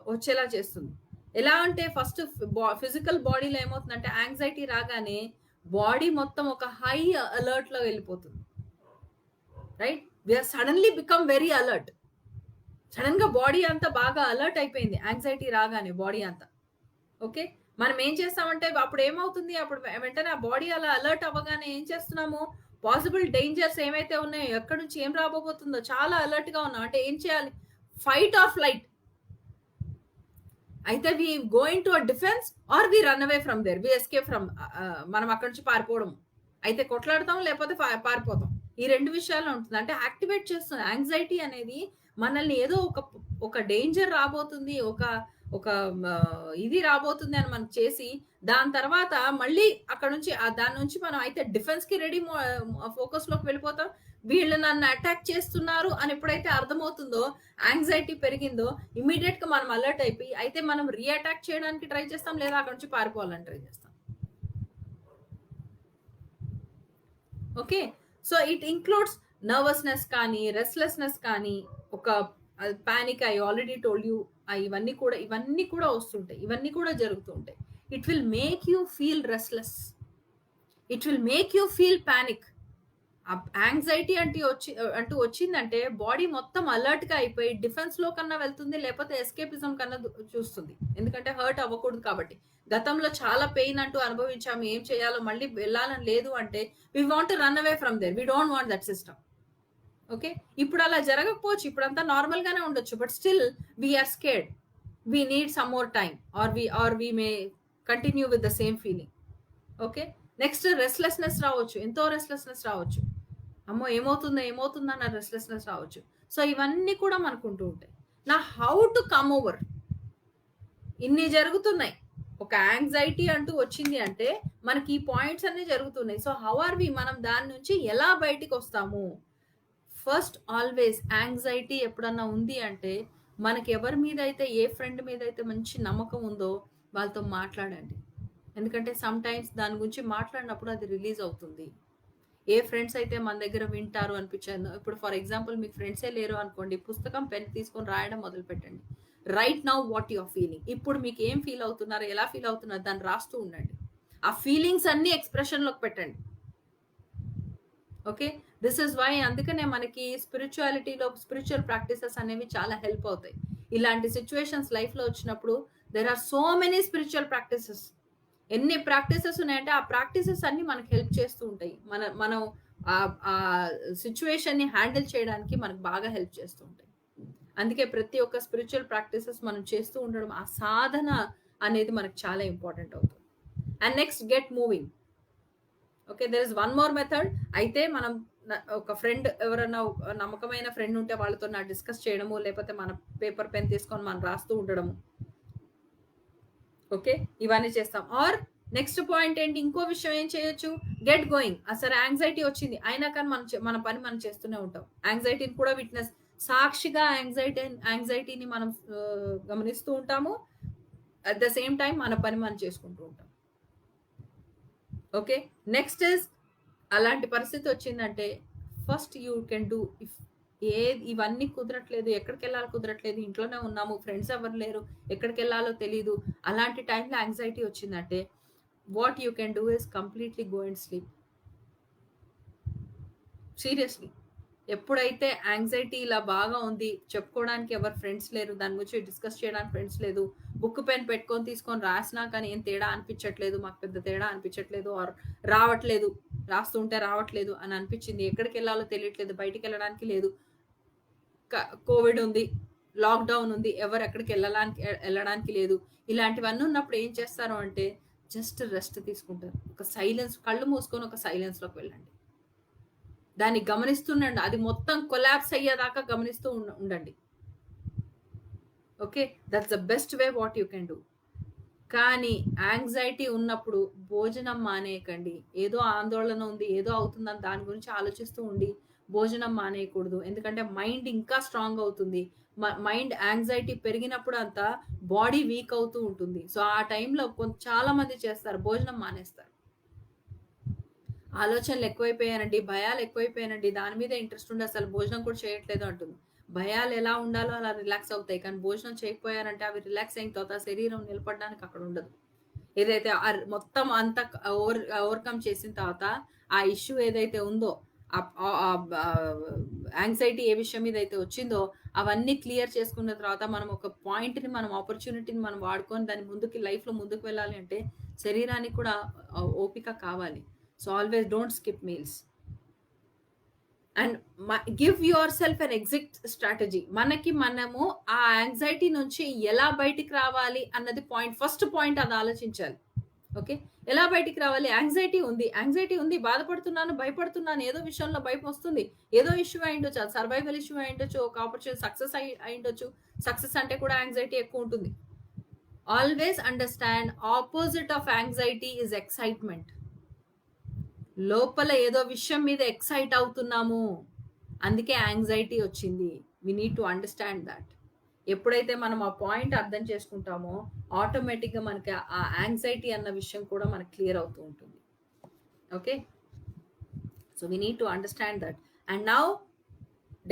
వచ్చేలా చేస్తుంది? ఎలా అంటే ఫస్ట్ ఫిజికల్ బాడీలో ఏమవుతుందంటే యాంగ్జైటీ రాగానే బాడీ మొత్తం ఒక హై అలర్ట్‌లో వెళ్ళిపోతుంది. Right? We are suddenly become very alert. సడెన్‌గా బాడీ అంతా బాగా అలర్ట్ అయిపోయింది. యాంగ్జైటీ రాగానే బాడీ అంతా. ఓకే. మనం ఏం చేస్తామంటే అప్పుడు ఏమవుతుంది? అప్పుడు వెంటనే ఆ బాడీ అలా అలర్ట్ అవ్వగానే ఏం చేస్తున్నాము? పాసిబుల్ డేంజర్స్ ఏమైతే ఉన్నాయో, ఎక్కడి నుంచి ఏం రాబోతుందో చాలా అలర్ట్‌గా ఉన్నాం. అంటే ఏం చేయాలి? Fight or flight. అయితే we go into a defence or we run away from there. We escape from మనం అక్కడి నుంచి పారిపోవడం. అయితే కొట్లాడతాం లేకపోతే పారిపోతాం. ఈ 2 విషయాల్లో ఉంటుంది. అంటే యాక్టివేట్ చేస్తుంది. యాంగ్జైటీ అనేది మనల్ని ఏదో ఒక డేంజర్ రాబోతుంది. ఒక ఒక ఇది రాబోతుంది అని మనకు చేసి, దాని తర్వాత మళ్ళీ అక్కడ నుంచి దాని నుంచి మనం అయితే డిఫెన్స్‌కి రెడీ ఫోకస్‌లోకి వెళ్ళిపోతాం. వీళ్ళు నన్ను అటాక్ చేస్తున్నారు అని ఎప్పుడైతే అర్థమవుతుందో, యాంగ్జైటీ పెరిగిందో, ఇమ్మీడియేట్‌గా మనం అలర్ట్ అయిపోయి, అయితే మనం అటాక్ చేయడానికి ట్రై చేస్తాం. లేదా అక్కడి నుంచి పారిపోవాలని ట్రై చేస్తాం. Okay. So, it includes nervousness కానీ, రెస్ట్‌లెస్‌నెస్ కానీ, ఒక panic I already told you ఇవన్నీ కూడా వస్తుంటాయి. ఇవన్నీ కూడా జరుగుతూ ఉంటాయి. It will make you feel restless. It will make you feel panic. Anxiety అంటూ వచ్చిందంటే బాడీ మొత్తం అలర్ట్‌గా అయిపోయి డిఫెన్స్‌లో కన్నా వెళ్తుంది. లేకపోతే ఎస్కేపిజం కన్నా చూస్తుంది. ఎందుకంటే హర్ట్ అవ్వకూడదు కాబట్టి. గతంలో చాలా పెయిన్ అంటూ అనుభవించాము. ఏం చేయాలో మళ్ళీ వెళ్ళాలని లేదు అంటే we want to run away from there. We don't want that system. Okay. ఇప్పుడు అలా జరగకపోవచ్చు. ఇప్పుడంతా నార్మల్ గానే ఉండొచ్చు. But still we are scared. We need some more time or we may continue with the same feeling. Okay. Next restlessness రావచ్చు. ఎంతో restlessness రావచ్చు. అమ్మో! ఏమవుతుందా అన్న రెస్ట్‌లెస్‌నెస్ రావచ్చు. సో, ఇవన్నీ కూడా మనకుంటూ ఉంటాయి. How to come over? ఇన్ని జరుగుతున్నాయి. ఒక యాంగ్జైటీ అంటూ వచ్చింది అంటే, మనకి ఈ పాయింట్స్ అన్నీ జరుగుతున్నాయి. So, how are we? మనం దాని నుంచి ఎలా బయటికొస్తాము? ఫస్ట్ ఆల్వేస్ యాంగ్జైటీ ఎప్పుడన్నా ఉంది అంటే, మనకి ఎవరి మీదైతే ఏ ఫ్రెండ్ మీదైతే మంచి నమ్మకం ఉందో వాళ్ళతో మాట్లాడండి. ఎందుకంటే సమ్‌టైమ్స్ దాని గురించి మాట్లాడినప్పుడు అది రిలీజ్ అవుతుంది. ఏ ఫ్రెండ్స్ అయితే మన దగ్గర వింటారు అనిపించిందో, ఇప్పుడు ఫర్ ఎగ్జాంపుల్ మీకు ఫ్రెండ్సే లేరు అనుకోండి, పుస్తకం, పెన్ తీసుకొని రాయడం మొదలుపెట్టండి. Right now what you are feeling. ఇప్పుడు మీకు ఏం ఫీల్ అవుతున్నారు? ఎలా ఫీల్ అవుతున్నారు? దాన్ని రాస్తూ ఉండండి. ఆ ఫీలింగ్స్ అన్నీ ఎక్స్‌ప్రెషన్‌లోకి పెట్టండి. ఓకే. దిస్ ఈస్ వై అందుకనే మనకి స్పిరిచువల్ ప్రాక్టీసెస్ అనేవి చాలా హెల్ప్ అవుతాయి. ఇలాంటి సిట్యుయేషన్స్ లైఫ్‌లో వచ్చినప్పుడు there are so many spiritual practices. ఎన్ని ప్రాక్టీసెస్ ఉన్నాయంటే ఆ ప్రాక్టీసెస్ అన్నీ మనకు హెల్ప్ చేస్తూ ఉంటాయి. మనం ఆ సిట్యుయేషన్‌ని హ్యాండిల్ చేయడానికి మనకు బాగా హెల్ప్ చేస్తూ ఉంటాయి. అందుకే ప్రతి ఒక్క స్పిరిచువల్ ప్రాక్టీసెస్ మనం చేస్తూ ఉండడం, ఆ సాధన అనేది మనకు చాలా ఇంపార్టెంట్ అవుతుంది. And next get moving. Okay. There is one more method. అయితే మనం ఒక ఫ్రెండ్ ఎవరన్నా నమ్మకమైన ఫ్రెండ్ ఉంటే వాళ్ళతో డిస్కస్ చేయడము, లేకపోతే మన పేపర్ పెన్ తీసుకొని మనం రాస్తూ ఉండడము. ఓకే, ఇవన్నీ చేస్తాం. ఆర్ నెక్స్ట్ పాయింట్ ఏంటి, ఇంకో విషయం ఏం చేయొచ్చు, గెట్ గోయింగ్. అసలు యాంగ్జైటీ వచ్చింది అయినా కానీ మన పని మనం చేస్తూనే ఉంటాం. యాంగ్జైటీని కూడా విట్నెస్, సాక్షిగా యాంగ్జైటీని మనం గమనిస్తూ ఉంటాము. అట్ ద సేమ్ టైం మన పని మనం చేసుకుంటూ ఉంటాం. ఓకే, నెక్స్ట్ ఇస్, అలాంటి పరిస్థితి వచ్చిందంటే first you can do, if ఇవన్నీ కుదరట్లేదు, ఎక్కడికి వెళ్ళాలో కుదరట్లేదు, ఇంట్లోనే ఉన్నాము, ఫ్రెండ్స్ ఎవరు లేరు, ఎక్కడికి వెళ్ళాలో తెలియదు, అలాంటి టైంలో యాంగ్జైటీ వచ్చిందంటే what you can do is completely go and sleep. Seriously, ఎప్పుడైతే యాంగ్జైటీ ఇలా బాగా ఉంది, చెప్పుకోవడానికి ఎవరు ఫ్రెండ్స్ లేరు, దాని గురించి డిస్కస్ చేయడానికి ఫ్రెండ్స్ లేదు, బుక్ పెన్ పెట్టుకొని తీసుకొని రాసినా కానీ ఏం తేడా అనిపించట్లేదు, మాకు పెద్ద తేడా అనిపించట్లేదు, ఆర్ రావట్లేదు, రాస్తుంటే రావట్లేదు అని అనిపించింది, ఎక్కడికి వెళ్ళాలో తెలియట్లేదు, బయటికి వెళ్ళడానికి లేదు, కోవిడ్ ఉంది, లాక్డౌన్ ఉంది, ఎవరు ఎక్కడికి వెళ్ళడానికి లేదు, ఇలాంటివన్నీ ఉన్నప్పుడు ఏం చేస్తారు అంటే జస్ట్ రెస్ట్ తీసుకుంటారు. ఒక సైలెన్స్, కళ్ళు మూసుకొని ఒక సైలెన్స్లోకి వెళ్ళండి, దాన్ని గమనిస్తుండండి, అది మొత్తం కొలాప్స్ అయ్యేదాకా గమనిస్తూ ఉండండి. Okay, that's the best way what you can do. కానీ యాంగ్జైటీ ఉన్నప్పుడు భోజనం మానేయకండి. ఏదో ఆందోళన ఉంది, ఏదో అవుతుందని దాని గురించి ఆలోచిస్తూ ఉండి భోజనం మానేయకూడదు. ఎందుకంటే మైండ్ ఇంకా స్ట్రాంగ్ అవుతుంది. మైండ్ యాంగ్జైటీ పెరిగినప్పుడు అంతా బాడీ వీక్ అవుతూ ఉంటుంది. సో ఆ టైంలో చాలా మంది చేస్తారు, భోజనం మానేస్తారు. ఆలోచనలు ఎక్కువైపోయానండి, భయాలు ఎక్కువైపోయానండి, దాని మీద ఇంట్రెస్ట్ ఉండి అసలు భోజనం కూడా చేయట్లేదు అంటుంది. భయాలు ఎలా ఉండాలో అలా రిలాక్స్ అవుతాయి, కానీ భోజనం చేయకపోయారంటే అవి రిలాక్స్ అయిన తర్వాత శరీరం నిలబడడానికి అక్కడ ఉండదు. ఏదైతే మొత్తం అంతా ఓవర్కమ్ చేసిన తర్వాత ఆ ఇష్యూ ఏదైతే ఉందో, యాంగ్జైటీ ఏ విషయం మీద అయితే వచ్చిందో అవన్నీ క్లియర్ చేసుకున్న తర్వాత మనం ఒక పాయింట్ని, మనం ఆపర్చునిటీని మనం వాడుకొని దాని ముందుకి, లైఫ్లో ముందుకు వెళ్ళాలి అంటే శరీరానికి కూడా ఓపిక కావాలి. So always don't skip meals and give your self an exit strategy. మనము ఆ యాంగ్జైటీ నుంచి ఎలా బయటికి రావాలి అన్నది పాయింట్, ఫస్ట్ పాయింట్ అది ఆలోచించాలి. ఓకే, ఎలా బయటికి రావాలి, యాంగ్జైటీ ఉంది, బాధపడుతున్నాను, భయపడుతున్నాను, ఏదో విషయంలో భయం వస్తుంది, ఏదో ఇష్యూ అయిండొచ్చు, సర్వైవల్ ఇష్యూ అయిండొచ్చు, ఒక ఆపర్చునిటీ సక్సెస్ అయిండొచ్చు, సక్సెస్ అంటే కూడా యాంగ్జైటీ ఎక్కువ ఉంటుంది. Always understand, opposite of anxiety is excitement. లోపల ఏదో విషయం మీద ఎక్సైట్ అవుతున్నాము, అందుకే యాంగ్జైటీ వచ్చింది. We need to understand that. ఎప్పుడైతే మనం ఆ పాయింట్ అర్థం చేసుకుంటామో ఆటోమేటిక్గా మనకి ఆ యాంగ్జైటీ అన్న విషయం కూడా మనకి క్లియర్ అవుతూ ఉంటుంది. Okay, so we need to understand that. And now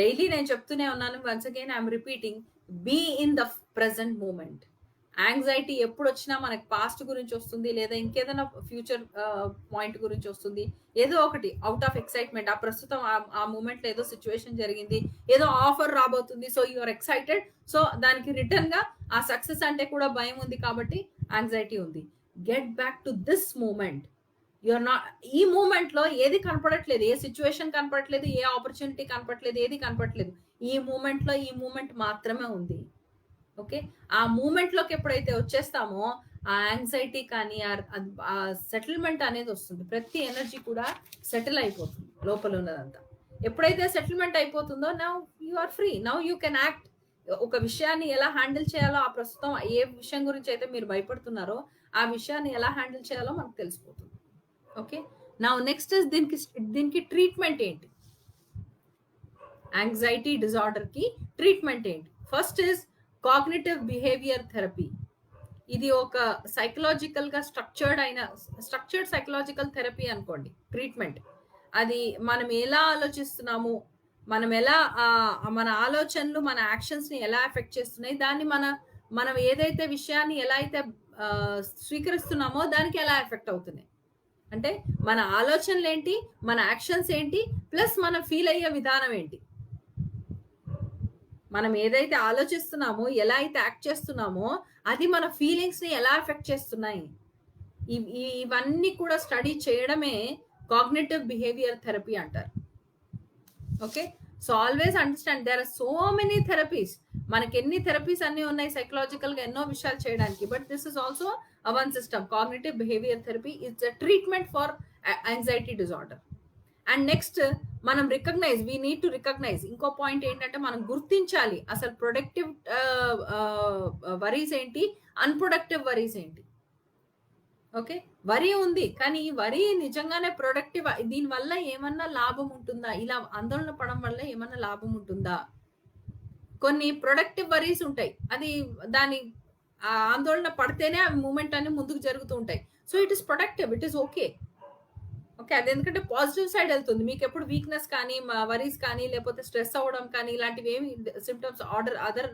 daily నేను చెప్తూనే ఉన్నాను, once again I'm repeating, be in the present moment. Anxiety ఎప్పుడు వచ్చినా మనకి పాస్ట్ గురించి వస్తుంది, లేదా ఇంకేదైనా ఫ్యూచర్ పాయింట్ గురించి వస్తుంది, ఏదో ఒకటి అవుట్ ఆఫ్ ఎక్సైట్మెంట్. ఆ ప్రస్తుతం ఆ మూమెంట్లో ఏదో సిచ్యువేషన్ జరిగింది, ఏదో ఆఫర్ రాబోతుంది, so you are excited, so దానికి రిటర్న్ గా ఆ సక్సెస్ అంటే కూడా భయం ఉంది కాబట్టి యాంగ్జైటీ ఉంది. Get back to this moment. You're not, ఈ మూమెంట్ లో ఏది కనపడట్లేదు, ఏ సిచ్యువేషన్ కనపడట్లేదు, ఏ ఆపర్చునిటీ కనపడట్లేదు, ఏది కనపడట్లేదు, ఈ మూమెంట్ లో ఈ మూమెంట్ మాత్రమే ఉంది. ఓకే, ఆ మూమెంట్ లోకి ఎప్పుడైతే వచ్చేస్తామో ఆ యాంగ్జైటీ కానీ ఆ సెటిల్మెంట్ అనేది వస్తుంది. ప్రతి ఎనర్జీ కూడా సెటిల్ అయిపోతుంది లోపల ఉన్నదంతా. ఎప్పుడైతే సెటిల్మెంట్ అయిపోతుందో now you are free, now you can act. ఒక విషయాన్ని ఎలా హ్యాండిల్ చేయాలో, ఆ ప్రస్తుతం ఏ విషయం గురించి అయితే మీరు భయపడుతున్నారో ఆ విషయాన్ని ఎలా హ్యాండిల్ చేయాలో మనకు తెలిసిపోతుంది. ఓకే, నౌ నెక్స్ట్ ఇస్ దీనికి ట్రీట్మెంట్ ఏంటి, యాంగ్జైటీ డిజార్డర్ కి ట్రీట్మెంట్ ఏంటి. First is cognitive behaviour therapy. ఇది ఒక సైకలాజికల్ గా స్ట్రక్చర్డ్ సైకలాజికల్ థెరపీ అనుకోండి, ట్రీట్మెంట్. అది మనం ఎలా ఆలోచిస్తున్నాము, మనం ఎలా మన ఆలోచనలు మన యాక్షన్స్ ని ఎలా ఎఫెక్ట్ చేస్తున్నాయి, దాన్ని మనం ఏదైతే విషయాన్ని ఎలా అయితే స్వీకరిస్తున్నామో దానికి ఎలా ఎఫెక్ట్ అవుతున్నాయి. అంటే మన ఆలోచనలు ఏంటి, మన యాక్షన్స్ ఏంటి, ప్లస్ మనం ఫీల్ అయ్యే విధానం ఏంటి. మనం ఏదైతే ఆలోచిస్తున్నామో, ఎలా అయితే యాక్ట్ చేస్తున్నామో అది మన ఫీలింగ్స్ ని ఎలా ఎఫెక్ట్ చేస్తున్నాయి, ఇవన్నీ కూడా స్టడీ చేయడమే కాగ్నిటివ్ బిహేవియర్ థెరపీ అంటారు. Okay, so always understand there are so many therapies. మనకి ఎన్ని థెరపీస్ అన్ని ఉన్నాయి సైకలాజికల్ గా ఎన్నో విషయాలు చేయడానికి, but this is also one system. Cognitive behaviour therapy it's a treatment for anxiety disorder. And next మనం వి నీడ్ టు రికగ్నైజ్. ఇంకో పాయింట్ ఏంటంటే మనం గుర్తించాలి. అసలు ప్రొడక్టివ్ వరీస్ ఏంటి? అన్‌ప్రొడక్టివ్ వరీస్ ఏంటి? ఓకే. వరి ఉంది. కానీ ఈ వరి నిజంగానే ప్రొడక్టివ్ దీనివల్ల ఏమన్నా లాభం ఉంటుందా? ఇలా ఆందోళన పడడం వల్ల ఏమన్నా లాభం ఉంటుందా? కొన్ని ప్రొడక్టివ్ వరీస్ ఉంటాయి. అది దాని ఆందోళన పడితేనే ఆ మూవ్‌మెంట్ అన్ని ముందుకు జరుగుతూ ఉంటాయి. So, it is productive. It is okay. Okay. అది ఎందుకంటే పాజిటివ్ సైడ్ ఎళ్తుంది. మీకెప్పుడు వీక్‌నెస్ కానీ, వరీస్ కానీ, లేపోతే స్ట్రెస్ అవ్వడం కానీ ఇలాంటివేమి సింప్టమ్స్ అదర్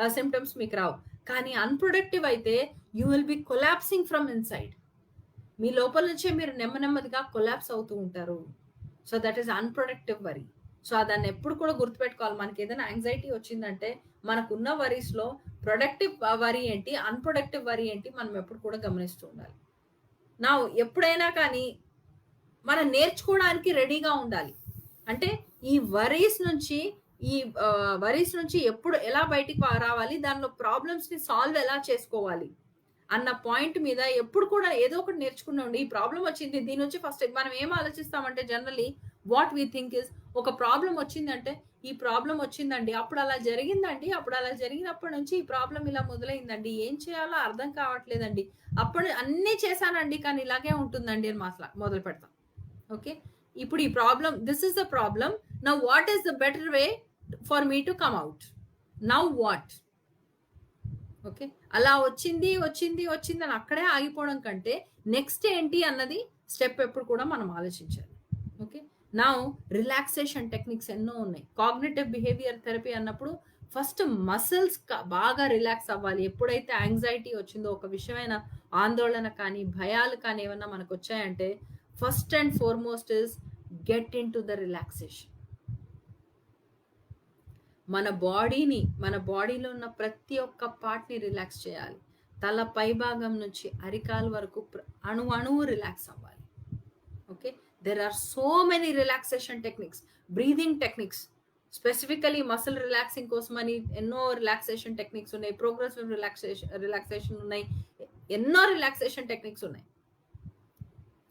సింప్టమ్స్ మీకు రావు. కానీ అన్‌ప్రొడక్టివ్ అయితే you will be collapsing from inside. మీ లోపల నుంచే మీరు నెమ్మదిగా కొలాప్స్ అవుతూ ఉంటారు. So, that is unproductive worry. సో, దాన్ని ఎప్పుడు కూడా గుర్తుపెట్టుకోవాలి. మనకేదైనా యాంగ్జైటీ వచ్చిందంటే మనకున్న వరీస్‌లో ప్రొడక్టివ్ వరీ ఏంటి? అన్‌ప్రొడక్టివ్ వరీ ఏంటి? మనం ఎప్పుడు కూడా గమనిస్తూ ఉండాలి. నౌ ఎప్పుడైనా కానీ మనం నేర్చుకోవడానికి రెడీగా ఉండాలి. అంటే ఈ వరీస్ నుంచి ఎప్పుడు ఎలా బయటికి రావాలి? దానిలో ప్రాబ్లమ్స్‌ని సాల్వ్ ఎలా చేసుకోవాలి? అన్న పాయింట్ మీద ఎప్పుడు కూడా ఏదో ఒకటి నేర్చుకునే ఈ ప్రాబ్లమ్ వచ్చింది. దీని నుంచి ఫస్ట్ మనం ఏం ఆలోచిస్తామంటే generally what we think is ఒక ప్రాబ్లమ్ వచ్చిందంటే, ఈ ప్రాబ్లమ్ వచ్చిందండి. అప్పుడు అలా జరిగిందండి. అప్పుడు అలా జరిగినప్పటి నుంచి ఈ ప్రాబ్లమ్ ఇలా మొదలైందండి. ఏం చేయాలో అర్థం కావట్లేదండి. అప్పుడు అన్నీ చేశానండి. కానీ ఇలాగే ఉంటుందండి అని మొదలు పెడతాం. ఓకే. ఇప్పుడు ఈ problem this is the problem. Now what is the better way for me to come out? Now what? Okay. అలా వచ్చింది అని అక్కడే ఆగిపోవడం కంటే నెక్స్ట్ ఏంటి అన్నది స్టెప్ ఎప్పుడు కూడా మనం ఆలోచించాలి. ఓకే. నౌ రిలాక్సేషన్ టెక్నిక్స్ ఎన్నో ఉన్నాయి. కాగ్నిటివ్ బిహేవియర్ థెరపీ అన్నప్పుడు ఫస్ట్ మసిల్స్ బాగా రిలాక్స్ అవ్వాలి. ఎప్పుడైతే యాంగ్జైటీ వచ్చిందో ఒక విషయమైన ఆందోళన కానీ, భయాలు కానీ ఏమన్నా మనకొచ్చాయంటే first and foremost is get into the relaxation. మన బాడీలో ఉన్న ప్రతి ఒక్క పార్ట్‌ని రిలాక్స్ చేయాలి. తల పైభాగం నుంచి అరికాలు వరకు అణువు రిలాక్స్ అవ్వాలి. Okay. There are so many relaxation techniques, breathing techniques, specifically muscle relaxing కోసమని ఎన్నో రిలాక్సేషన్ టెక్నిక్స్ ఉన్నాయి. ప్రోగ్రెసివ్ రిలాక్సేషన్ ఉన్నాయి. ఎన్నో రిలాక్సేషన్ టెక్నిక్స్ ఉన్నాయి.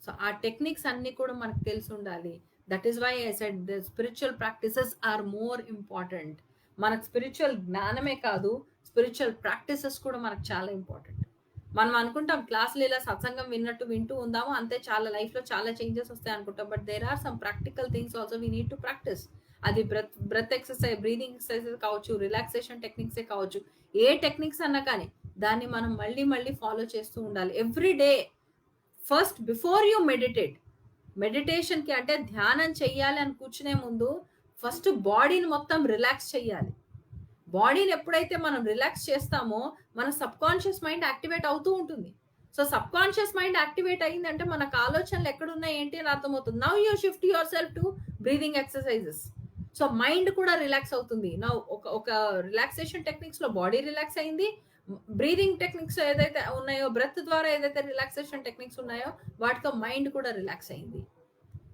సో, ఆ టెక్నిక్స్ అన్నీ కూడా మనకు తెలిసి ఉండాలి. That is why I said the spiritual practices are more important. మనకు స్పిరిచువల్ జ్ఞానమే కాదు, స్పిరిచువల్ ప్రాక్టీసెస్ కూడా మనకు చాలా ఇంపార్టెంట్. మనం అనుకుంటాం క్లాసులు ఇలా సత్సంగం వింటూ ఉందాము అంతే చాలా లైఫ్‌లో చాలా చేంజెస్ వస్తాయి అనుకుంటాం. But there are some practical things also we need to practise. అది బ్రెత్ ఎక్సర్సైజ్, బ్రీతింగ్ ఎక్సర్సైజెస్ కావచ్చు, రిలాక్సేషన్ టెక్నిక్సే కావచ్చు. ఏ టెక్నిక్స్ అన్నా కానీ దాన్ని మనం మళ్ళీ ఫాలో చేస్తూ ఉండాలి. Every day first before you మెడిటేషన్‌కి అంటే ధ్యానం చెయ్యాలి అని కూర్చునే ముందు ఫస్ట్ బాడీని మొత్తం రిలాక్స్ చెయ్యాలి. బాడీని ఎప్పుడైతే మనం రిలాక్స్ చేస్తామో మన సబ్‌కాన్షియస్ మైండ్ యాక్టివేట్ అవుతూ ఉంటుంది. సో, సబ్‌కాన్షియస్ మైండ్ యాక్టివేట్ అయిందంటే మనకు ఆలోచనలు ఎక్కడున్నాయి ఏంటి అని అర్థమవుతుంది. Now you shift your self to breathing exercises. So, mind కూడా రిలాక్స్ అవుతుంది. నౌ ఒక రిలాక్సేషన్ టెక్నిక్స్‌లో బాడీ రిలాక్స్ అయింది. బ్రీతింగ్ టెక్నిక్స్ ఏదైతే ఉన్నాయో, బ్రెత్ ద్వారా ఏదైతే రిలాక్సేషన్ టెక్నిక్స్ ఉన్నాయో వాటితో మైండ్ కూడా రిలాక్స్ అయింది.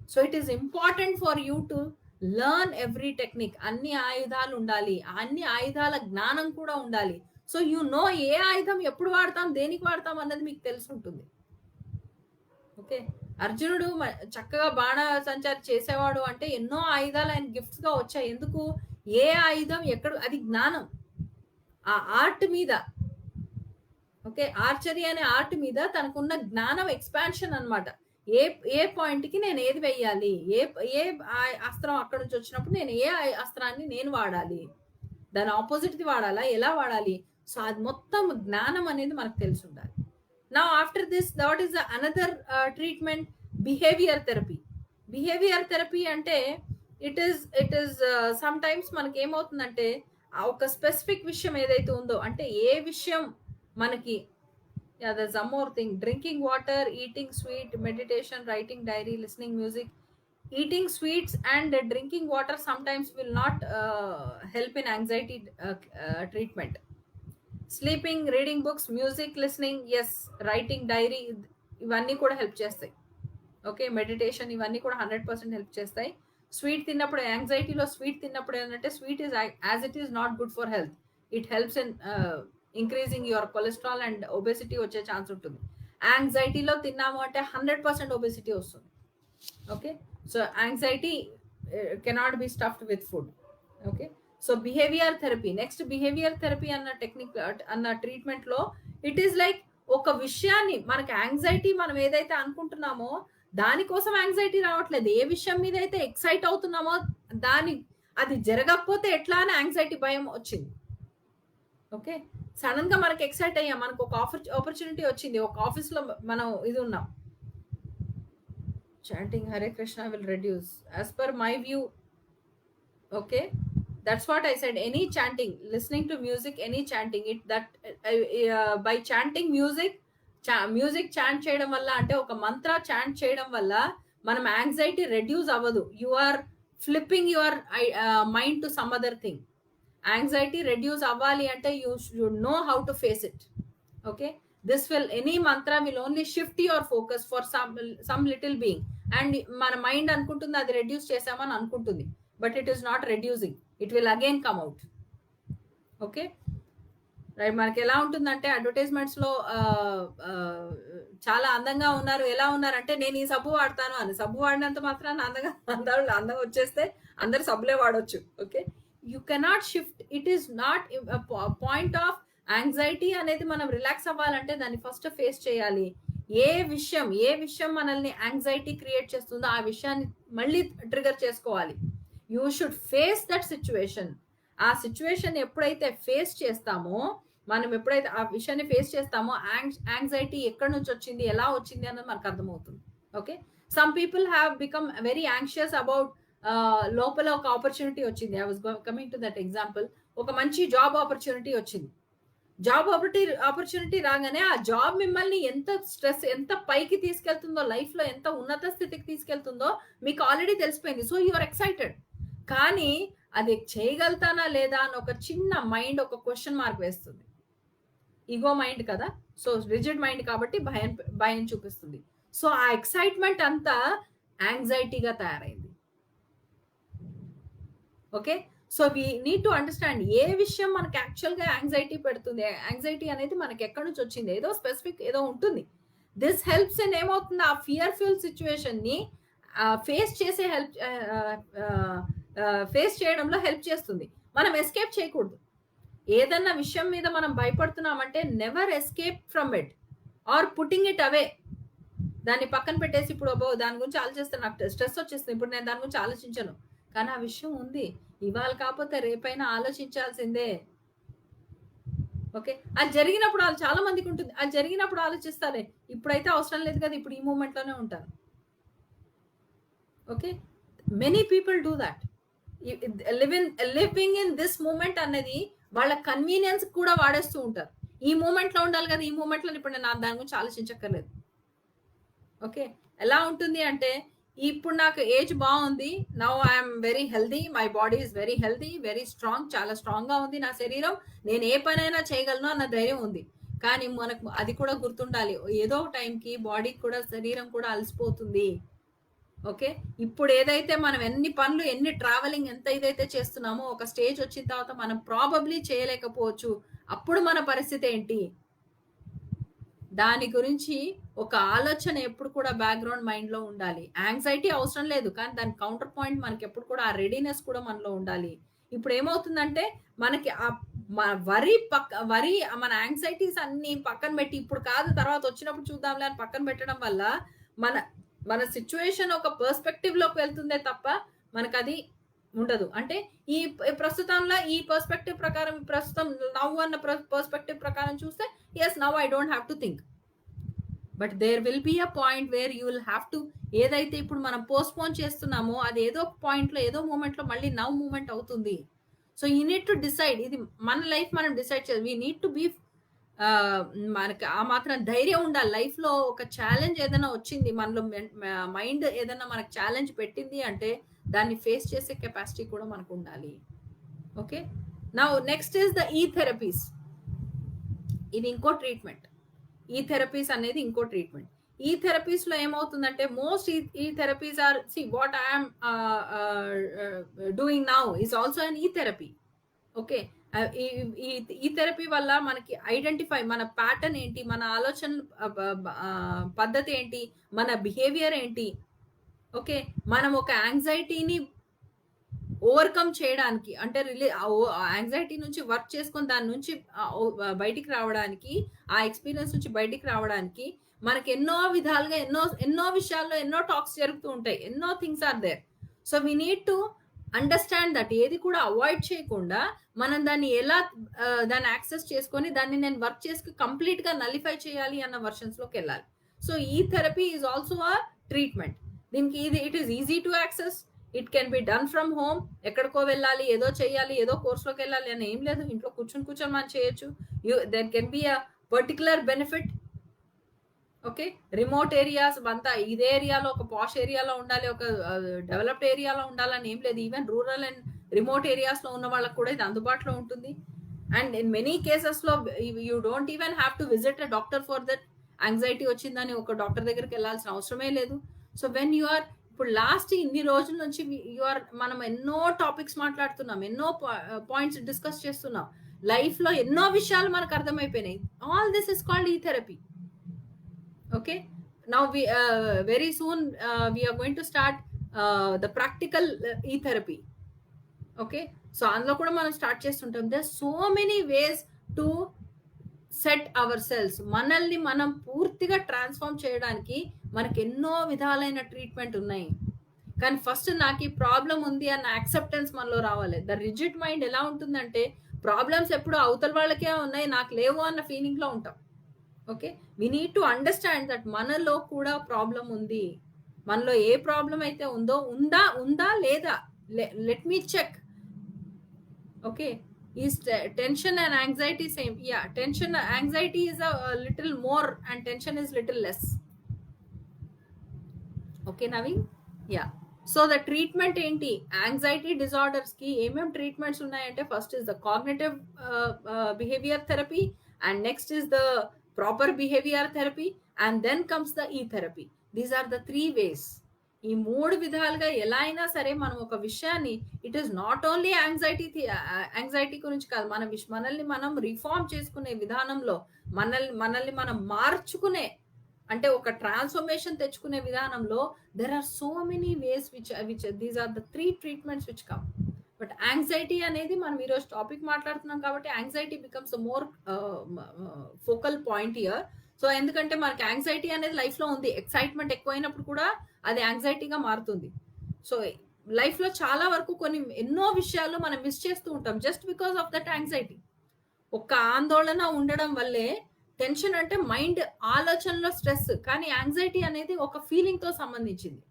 So, it is important for you to learn every technique. అన్ని ఆయుధాలు ఉండాలి. అన్ని ఆయుధాల జ్ఞానం కూడా ఉండాలి. సో, యూ నో ఏ ఆయుధం ఎప్పుడు వాడతాం, దేనికి వాడతాం అన్నది మీకు తెలుసుంటుంది. ఓకే. అర్జునుడు చక్కగా బాణ సంచారి చేసేవాడు అంటే ఎన్నో ఆయుధాలు ఆయన గిఫ్ట్స్‌గా వచ్చాయి. ఎందుకు? ఏ ఆయుధం ఎక్కడ అది జ్ఞానం. ఆ ఆర్ట్ మీద ఓకే. ఆర్చరీ అనే ఆర్ట్ మీద తనకున్న జ్ఞానం ఎక్స్‌పాన్షన్ అన్నమాట. ఏ పాయింట్‌కి నేను ఏది వెయ్యాలి? ఏ అస్త్రం అక్కడి నుంచి వచ్చినప్పుడు నేను ఏ అస్త్రాన్ని నేను వాడాలి? దాని ఆపోజిట్‌ది వాడాలా? ఎలా వాడాలి? సో, అది మొత్తం జ్ఞానం అనేది మనకు తెలిసుండాలి. Now after this what is another treatment behaviour therapy. Behaviour therapy అంటే ఇట్ ఈస్ సమ్‌టైమ్స్ మనకేమవుతుందంటే ఒక స్పెసిఫిక్ విషయం ఏదైతే ఉందో అంటే ఏ విషయం మనకి there's some more thing. Drinking water, eating sweet, meditation, writing diary, listening music. Eating sweets and drinking water sometimes will not help in anxiety treatment. Sleeping, reading books, music, listening, yes, writing diary, ఇవన్నీ కూడా help చేస్తాయి. Okay. Meditation ఇవన్నీ కూడా 100% help చేస్తాయి. Sweet తిన్నప్పుడు యాంగ్జైటీలో sweet తిన్నప్పుడు ఏంటంటే sweet is as it is not good for health. It helps in increasing your cholesterol and obesity వచ్చే ఛాన్స్ ఉంటుంది. యాంగ్జైటీలో తిన్నాము అంటే 100% ఒబెసిటీ వస్తుంది. Okay. So, anxiety cannot be stuffed with food. Okay. So behaviour therapy, next behaviour therapy అన్న technique అన్న ట్రీట్మెంట్లో it is like ఒక విషయాన్ని మనకి యాంగ్జైటీ మనం ఏదైతే అనుకుంటున్నామో దానికోసం యాంగ్జైటీ రావట్లేదు. ఏ విషయం మీద అయితే ఎక్సైట్ అవుతున్నామో దాని అది జరగకపోతే ఎట్లా అని యాంగ్జైటీ భయం వచ్చింది. ఓకే. సడన్ గా మనకి ఎక్సైట్ అయ్యాం, మనకు ఒక ఆపర్చునిటీ వచ్చింది, ఒక ఆఫీస్ లో మనం ఇది ఉన్నాం. Chanting Hare Krishna will reduce as per my view. Okay, that's what I said. Any chanting, listening to music, any chanting, it that by chanting music chant చేయడం వల్ల, అంటే ఒక మంత్ర చాంట్ చేయడం వల్ల మనం యాంగ్జైటీ రెడ్యూస్ అవ్వదు. You are flipping your mind to some other thing. Anxiety reduce అవ్వాలి అంటే you should know how to face it. Okay, this will any mantra will only shift your focus for some little being, and మన mind అనుకుంటుంది అది reduce చేసామని అనుకుంటుంది, but it is not reducing, it will again come out. Okay right. మనకి ఎలా ఉంటుందంటే advertisements లో చాలా అందంగా ఉన్నారు, ఎలా ఉన్నారంటే నేను ఈ సబ్బు వాడతాను అని, సబ్బు వాడినంత మాత్రాన అందంగా వచ్చేస్తే అందరు సబ్బులే వాడొచ్చు. Okay, you cannot shift, it is not point of anxiety అనేది. మనం రిలాక్స్ అవ్వాలంటే దాన్ని ఫస్ట్ ఫేస్ చేయాలి. ఏ విషయం మనల్ని యాంగ్జైటీ క్రియేట్ చేస్తుందో ఆ విషయాన్ని మళ్ళీ ట్రిగర్ చేసుకోవాలి. You should face that situation. ఆ సిచ్యువేషన్ ఎప్పుడైతే ఫేస్ చేస్తామో, మనం ఎప్పుడైతే ఆ విషయాన్ని ఫేస్ చేస్తామో యాంగ్జైటీ ఎక్కడి నుంచి వచ్చింది, ఎలా వచ్చింది అన్నది మనకు అర్థమవుతుంది. Okay, some people have become very anxious about, లోపల ఒక ఆపర్చునిటీ వచ్చింది. I was coming to that example. ఒక మంచి జాబ్ ఆపర్చునిటీ వచ్చింది. జాబ్ ఆపర్చునిటీ రాగానే ఆ జాబ్ మిమ్మల్ని ఎంత స్ట్రెస్, ఎంత పైకి తీసుకెళ్తుందో, లైఫ్ లో ఎంత ఉన్నత స్థితికి తీసుకెళ్తుందో మీకు ఆల్రెడీ తెలిసిపోయింది. So you are excited. కానీ అది చేయగలుగుతానా లేదా అని ఒక చిన్న మైండ్ ఒక క్వశ్చన్ మార్క్ వేస్తుంది. ఈగో మైండ్ కదా, సో రిజిడ్ మైండ్ కాబట్టి భయం చూపిస్తుంది. సో ఆ ఎక్సైట్మెంట్ అంతా యాంగ్జైటీగా తయారైంది. Okay, so we need to understand ఏ విషయం మనకి యాక్చువల్గా యాంగ్జైటీ పెడుతుంది. యాంగ్జైటీ అనేది మనకి ఎక్కడి నుంచి వచ్చింది, ఏదో స్పెసిఫిక్ ఏదో ఉంటుంది. దిస్ హెల్ప్స్ ఇన్ ఏమవుతుంది, ఆ ఫియర్ఫుల్ సిచ్యువేషన్ ని ఫేస్ చేయడంలో హెల్ప్ చేస్తుంది. మనం ఎస్కేప్ చేయకూడదు. ఏదన్నా విషయం మీద మనం భయపడుతున్నామంటే never escape from it or putting it away. దాన్ని పక్కన పెట్టేసి ఇప్పుడు దాని గురించి ఆలోచిస్తే నాకు స్ట్రెస్ వచ్చేస్తుంది, ఇప్పుడు నేను దాని గురించి ఆలోచించను. కానీ ఆ విషయం ఉంది, ఇవాళ కాకపోతే రేపైనా ఆలోచించాల్సిందే. ఓకే, అది జరిగినప్పుడు చాలా మందికి ఉంటుంది, అది జరిగినప్పుడు ఆలోచిస్తారే, ఇప్పుడైతే అవసరం లేదు కదా, ఇప్పుడు ఈ మూమెంట్ లోనే ఉంటారు. Okay, many people do that. Living in this moment అనేది వాళ్ళ కన్వీనియన్స్ కూడా వాడేస్తూ ఉంటారు. ఈ మూమెంట్ లో ఉండాలి కదా, ఈ మూమెంట్ లో ఇప్పుడు నేను దాని గురించి ఆలోచించక్కర్లేదు. ఓకే, ఎలా ఉంటుంది అంటే ఇప్పుడు నాకు ఏజ్ బాగుంది, now I'm very healthy, my body is very healthy, very strong, చాలా స్ట్రాంగ్ గా ఉంది నా శరీరం, నేను ఏ పనైనా చేయగలను అన్న ధైర్యం ఉంది. కానీ మనకు అది కూడా గుర్తుండాలి, ఏదో టైంకి బాడీకి కూడా, శరీరం కూడా అలసిపోతుంది. ఓకే, ఇప్పుడు ఏదైతే మనం ఎన్ని పనులు, ఎన్ని ట్రావెలింగ్, ఎంత ఇదైతే చేస్తున్నామో ఒక స్టేజ్ వచ్చిన తర్వాత మనం ప్రాబబ్లీ చేయలేకపోవచ్చు. అప్పుడు మన పరిస్థితి ఏంటి, దాని గురించి ఒక ఆలోచన ఎప్పుడు కూడా బ్యాక్గ్రౌండ్ మైండ్ లో ఉండాలి. యాంగ్జైటీ అవసరం లేదు, కానీ దాని కౌంటర్ పాయింట్ మనకి ఎప్పుడు కూడా ఆ రెడీనెస్ కూడా మనలో ఉండాలి. ఇప్పుడు ఏమవుతుందంటే మనకి ఆ వరి మన యాంగ్జైటీస్ అన్ని పక్కన పెట్టి ఇప్పుడు కాదు తర్వాత వచ్చినప్పుడు చూద్దాంలే అని పక్కన పెట్టడం వల్ల మన సిచ్యువేషన్ ఒక పర్స్పెక్టివ్ లోకి వెళ్తుందే తప్ప మనకు అది ఉండదు. అంటే ఈ ప్రస్తుతంలో ఈ పర్స్పెక్టివ్ ప్రకారం, ప్రస్తుతం నవ్ అన్న పర్స్పెక్టివ్ ప్రకారం చూస్తే yes now I don't have to think, but there will be a point where you will have to, ఏదైతే ఇప్పుడు మనం పోస్ట్పోన్ చేస్తున్నామో అది ఏదో పాయింట్ లో, ఏదో మూమెంట్ లో మళ్ళీ నవ్ మూమెంట్ అవుతుంది. So you need to decide, ఇది మన లైఫ్ మనం డిసైడ్ చేయాలి. వీ నీడ్ టు బీ, మనకి ఆ మాత్రం ధైర్యం ఉండాలి. లైఫ్ లో ఒక ఛాలెంజ్ ఏదైనా వచ్చింది, మనలో మైండ్ ఏదైనా మనకు ఛాలెంజ్ పెట్టింది అంటే దాన్ని ఫేస్ చేసే కెపాసిటీ కూడా మనకు ఉండాలి. Okay, now next is the ఈ థెరపీస్. ఇది ఇంకో ట్రీట్మెంట్. ఈ థెరపీస్ అనేది ఇంకో ట్రీట్మెంట్. ఈ థెరపీస్ లో ఏమవుతుందంటే మోస్ట్ ఈ therapies are, see what I'm doing now is also an ఈ థెరపీ. ఓకే, ఈ థెరపీ వల్ల మనకి ఐడెంటిఫై, మన ప్యాటర్న్ ఏంటి, మన ఆలోచన పద్ధతి ఏంటి, మన బిహేవియర్ ఏంటి. ఓకే, మనం ఒక యాంగ్జైటీని ఓవర్‌కమ్ చేయడానికి అంటే యాంగ్జైటీ నుంచి వర్క్ చేసుకొని దాని నుంచి బయటికి రావడానికి, ఆ ఎక్స్‌పీరియన్స్ నుంచి బయటికి రావడానికి మనకి ఎన్నో విధాలుగా ఎన్నో విషయాల్లో ఎన్నో టాక్స్ జరుగుతూ ఉంటాయి. ఎన్నో things are there. So, we need to understand that ఏది కూడా అవాయిడ్ చేయకుండా మనం దాన్ని ఎలా దాన్ని యాక్సెస్ చేసుకొని దాన్ని నేను వర్క్ చేసి కంప్లీట్‌గా నలిఫై చేయాలి అన్న వెర్షన్స్‌లోకెళ్ళాలి. సో, ఈ therapy is also a treatment. దీనికి it is easy to access. It can be done from home. ఎక్కడికో వెళ్ళాలి, ఏదో చేయాలి, ఏదో కోర్స్‌లోకి వెళ్ళాలి అని ఏం లేదు. ఇంట్లో కూర్చొని మనం చేయొచ్చు. There can be a particular benefit. Okay. Remote areas అంతా ఇదే ఏరియాలో ఒక పాష్ ఏరియాలో ఉండాలి. ఒక డెవలప్డ్ ఏరియాలో ఉండాలని ఏం లేదు. ఈవెన్ రూరల్ అండ్ రిమోట్ ఏరియాస్‌లో ఉన్న వాళ్ళకి కూడా ఇది అందుబాటులో ఉంటుంది. అండ్ ఇన్ మెనీ కేసెస్‌లో you don't even have to visit a doctor for that. Anxiety వచ్చిందని ఒక డాక్టర్ దగ్గరికి వెళ్ళాల్సిన అవసరమే లేదు. సో, వెన్ యూ ఆర్ ఇప్పుడు లాస్ట్ ఇన్ని రోజుల నుంచి మనం ఎన్నో టాపిక్స్ మాట్లాడుతున్నాం. ఎన్నో పాయింట్స్ డిస్కస్ చేస్తున్నాం. లైఫ్‌లో ఎన్నో విషయాలు మనకు అర్థమైపోయినాయి. ఆల్ దిస్ ఇస్ కాల్డ్ ఈ therapy. Okay, now we very soon we are going to start the practical e-therapy. Okay, so అందులో కూడా మనం స్టార్ట్ చేస్తుంటాం. there are so many ways to set ourselves. మనల్ని మనం పూర్తిగా ట్రాన్స్ఫార్మ్ చేయడానికి మనకి ఎన్నో విధాలైన ట్రీట్మెంట్ ఉన్నాయి. కానీ ఫస్ట్ నాకు ఈ ప్రాబ్లం ఉంది అన్న యాక్సెప్టెన్స్ మనలో రావాలి. ద రిజిడ్ మైండ్ ఎలా ఉంటుందంటే ప్రాబ్లమ్స్ ఎప్పుడు అవతల వాళ్ళకే ఉన్నాయి, నాకు లేవు అన్న ఫీలింగ్ లో ఉంటాం. Okay, we need to understand that మనలో కూడా ప్రాబ్లం ఉంది. మనలో ఏ ప్రాబ్లం అయితే ఉందా లేదా, let me check. Okay, is tension and anxiety same? Yeah, tension anxiety is a little more and tension is little less. Okay Naveen? Yeah. So the treatment ఏంటి? Anxiety disorders కి ఏమేమి ట్రీట్మెంట్స్ ఉన్నాయంటే first is the cognitive behaviour therapy, and next is the proper behaviour therapy, and then comes the ఈ therapy. These are the 3 ways. ఈ 3 విధాలుగా ఎలా అయినా సరే మనం ఒక విషయాన్ని, it is not only anxiety గురించి కాదు, మనల్ని మనం రిఫార్మ్ చేసుకునే విధానంలో, మనల్ని మనం మార్చుకునే, అంటే ఒక ట్రాన్స్ఫర్మేషన్ తెచ్చుకునే విధానంలో there are so many ways which these are the 3 treatments which come. But anxiety అనేది మనం ఈరోజు టాపిక్ మాట్లాడుతున్నాం కాబట్టి anxiety becomes more focal point here. So ఎందుకంటే మనకి యాంగ్జైటీ అనేది లైఫ్ లో ఉంది. ఎక్సైట్మెంట్ ఎక్కువైనప్పుడు కూడా అది యాంగ్జైటీగా మారుతుంది. సో లైఫ్ లో చాలా వరకు ఎన్నో విషయాలు మనం మిస్ చేస్తూ ఉంటాం just because of that anxiety. ఒక ఆందోళన ఉండడం వల్లే, టెన్షన్ అంటే మైండ్ ఆలోచనలో స్ట్రెస్, కానీ యాంగ్జైటీ అనేది ఒక ఫీలింగ్ తో సంబంధించింది.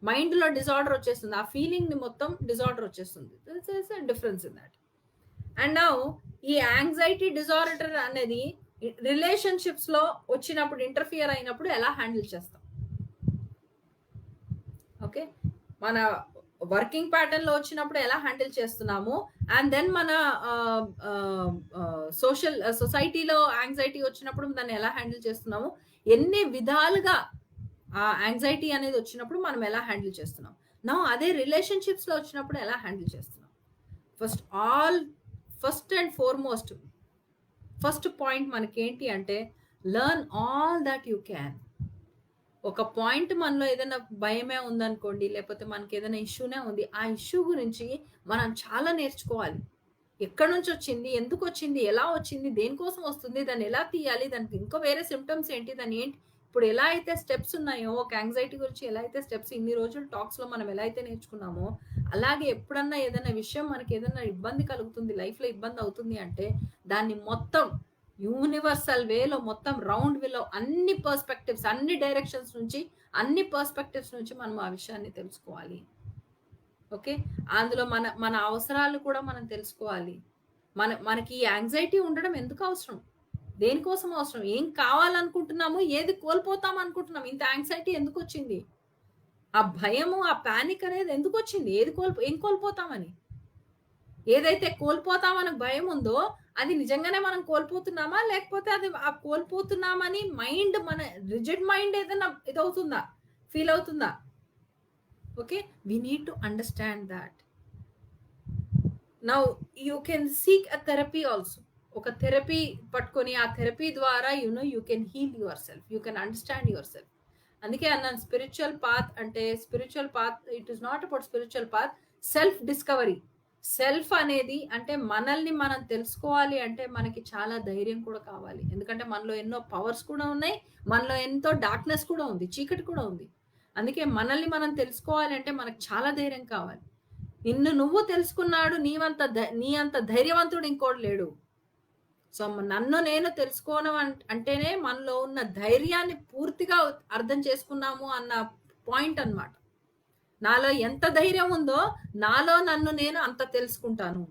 మైండ్ లో డిజార్డర్ వచ్చేస్తుంది, ఆ ఫీలింగ్ ని మొత్తం డిజార్డర్ వచ్చేస్తుంది. Difference in that. And now ఈ యాంగ్జైటీ డిజార్డర్ అనేది రిలేషన్షిప్స్ లో వచ్చినప్పుడు, ఇంటర్ఫియర్ అయినప్పుడు ఎలా హ్యాండిల్ చేస్తాం? ఓకే, మన వర్కింగ్ ప్యాటర్న్ లో వచ్చినప్పుడు ఎలా హ్యాండిల్ చేస్తున్నాము, అండ్ దెన్ మన సొసైటీలో యాంగ్జైటీ వచ్చినప్పుడు దాన్ని ఎలా హ్యాండిల్ చేస్తున్నాము, ఎన్ని విధాలుగా ఆ యాంగ్జైటీ అనేది వచ్చినప్పుడు మనం ఎలా హ్యాండిల్ చేస్తున్నాం. నా అదే రిలేషన్షిప్స్ లో వచ్చినప్పుడు ఎలా హ్యాండిల్ చేస్తున్నాం. First and foremost first point మనకేంటి అంటే, learn all that you can. ఒక పాయింట్ మనలో ఏదైనా భయమే ఉందనుకోండి, లేకపోతే మనకి ఏదైనా ఇష్యూనే ఉంది, ఆ ఇష్యూ గురించి మనం చాలా నేర్చుకోవాలి. ఎక్కడి నుంచి వచ్చింది, ఎందుకు వచ్చింది, ఎలా వచ్చింది, దేనికోసం వస్తుంది, దాన్ని ఎలా తీయాలి, దానికి ఇంకో వేరే సిమ్టమ్స్ ఏంటి, దాన్ని ఏంటి. ఇప్పుడు ఎలా అయితే స్టెప్స్ ఉన్నాయో ఒక యాంగ్జైటీ గురించి, ఎలా అయితే స్టెప్స్ ఇన్ని రోజులు టాక్స్ లో మనం ఎలా అయితే నేర్చుకున్నామో, అలాగే ఎప్పుడన్నా ఏదైనా విషయం మనకి ఏదైనా ఇబ్బంది కలుగుతుంది, లైఫ్ లో ఇబ్బంది అవుతుంది అంటే దాన్ని మొత్తం యూనివర్సల్ వేలో, మొత్తం రౌండ్ వేలో, అన్ని పర్స్పెక్టివ్స్, అన్ని డైరెక్షన్స్ నుంచి, అన్ని పర్స్పెక్టివ్స్ నుంచి మనం ఆ విషయాన్ని తెలుసుకోవాలి. ఓకే, అందులో మన అవసరాలు కూడా మనం తెలుసుకోవాలి. మనకి ఈ యాంగ్జైటీ ఉండడం ఎందుకు అవసరం, దేనికోసం అవసరం, ఏం కావాలనుకుంటున్నాము, ఏది కోల్పోతాం అనుకుంటున్నాం, ఇంత యాంగ్జైటీ ఎందుకు వచ్చింది, ఆ భయము, ఆ పానిక్ అనేది ఎందుకు వచ్చింది, ఏం కోల్పోతామని. ఏదైతే కోల్పోతామని భయం ఉందో అది నిజంగానే మనం కోల్పోతున్నామా, లేకపోతే అది ఆ కోల్పోతున్నామని మైండ్, మన రిజిడ్ మైండ్ ఏదైనా ఇదవుతుందా, ఫీల్ అవుతుందా. Okay, we need to understand that. Now you can seek a therapy also. ఒక థెరపీ పట్టుకొని ఆ థెరపీ ద్వారా you can heal yourself, you can understand yourself. అందుకే అన్నాను స్పిరిచువల్ పాత్ అంటే, spiritual path, it is not about spiritual path. Self discovery. Self అనేది అంటే మనల్ని మనం తెలుసుకోవాలి అంటే మనకి చాలా ధైర్యం కూడా కావాలి. ఎందుకంటే మనలో ఎన్నో పవర్స్ కూడా ఉన్నాయి. మనలో ఎంతో డార్క్‌నెస్ కూడా ఉంది. చీకటి కూడా ఉంది. అందుకే మనల్ని మనం తెలుసుకోవాలి అంటే మనకు చాలా ధైర్యం కావాలి. నిన్ను నువ్వు తెలుసుకున్నాడు నీ అంత ధైర్యవంతుడు ఇంకోడు లేడు. సో, నన్ను నేను తెలుసుకోవడం అంటేనే మనలో ఉన్న ధైర్యాన్ని పూర్తిగా అర్థం చేసుకున్నాము అన్న పాయింట్ అన్నమాట. నాలో ఎంత ధైర్యం ఉందో నాలో నన్ను నేను అంత తెలుసుకుంటాను.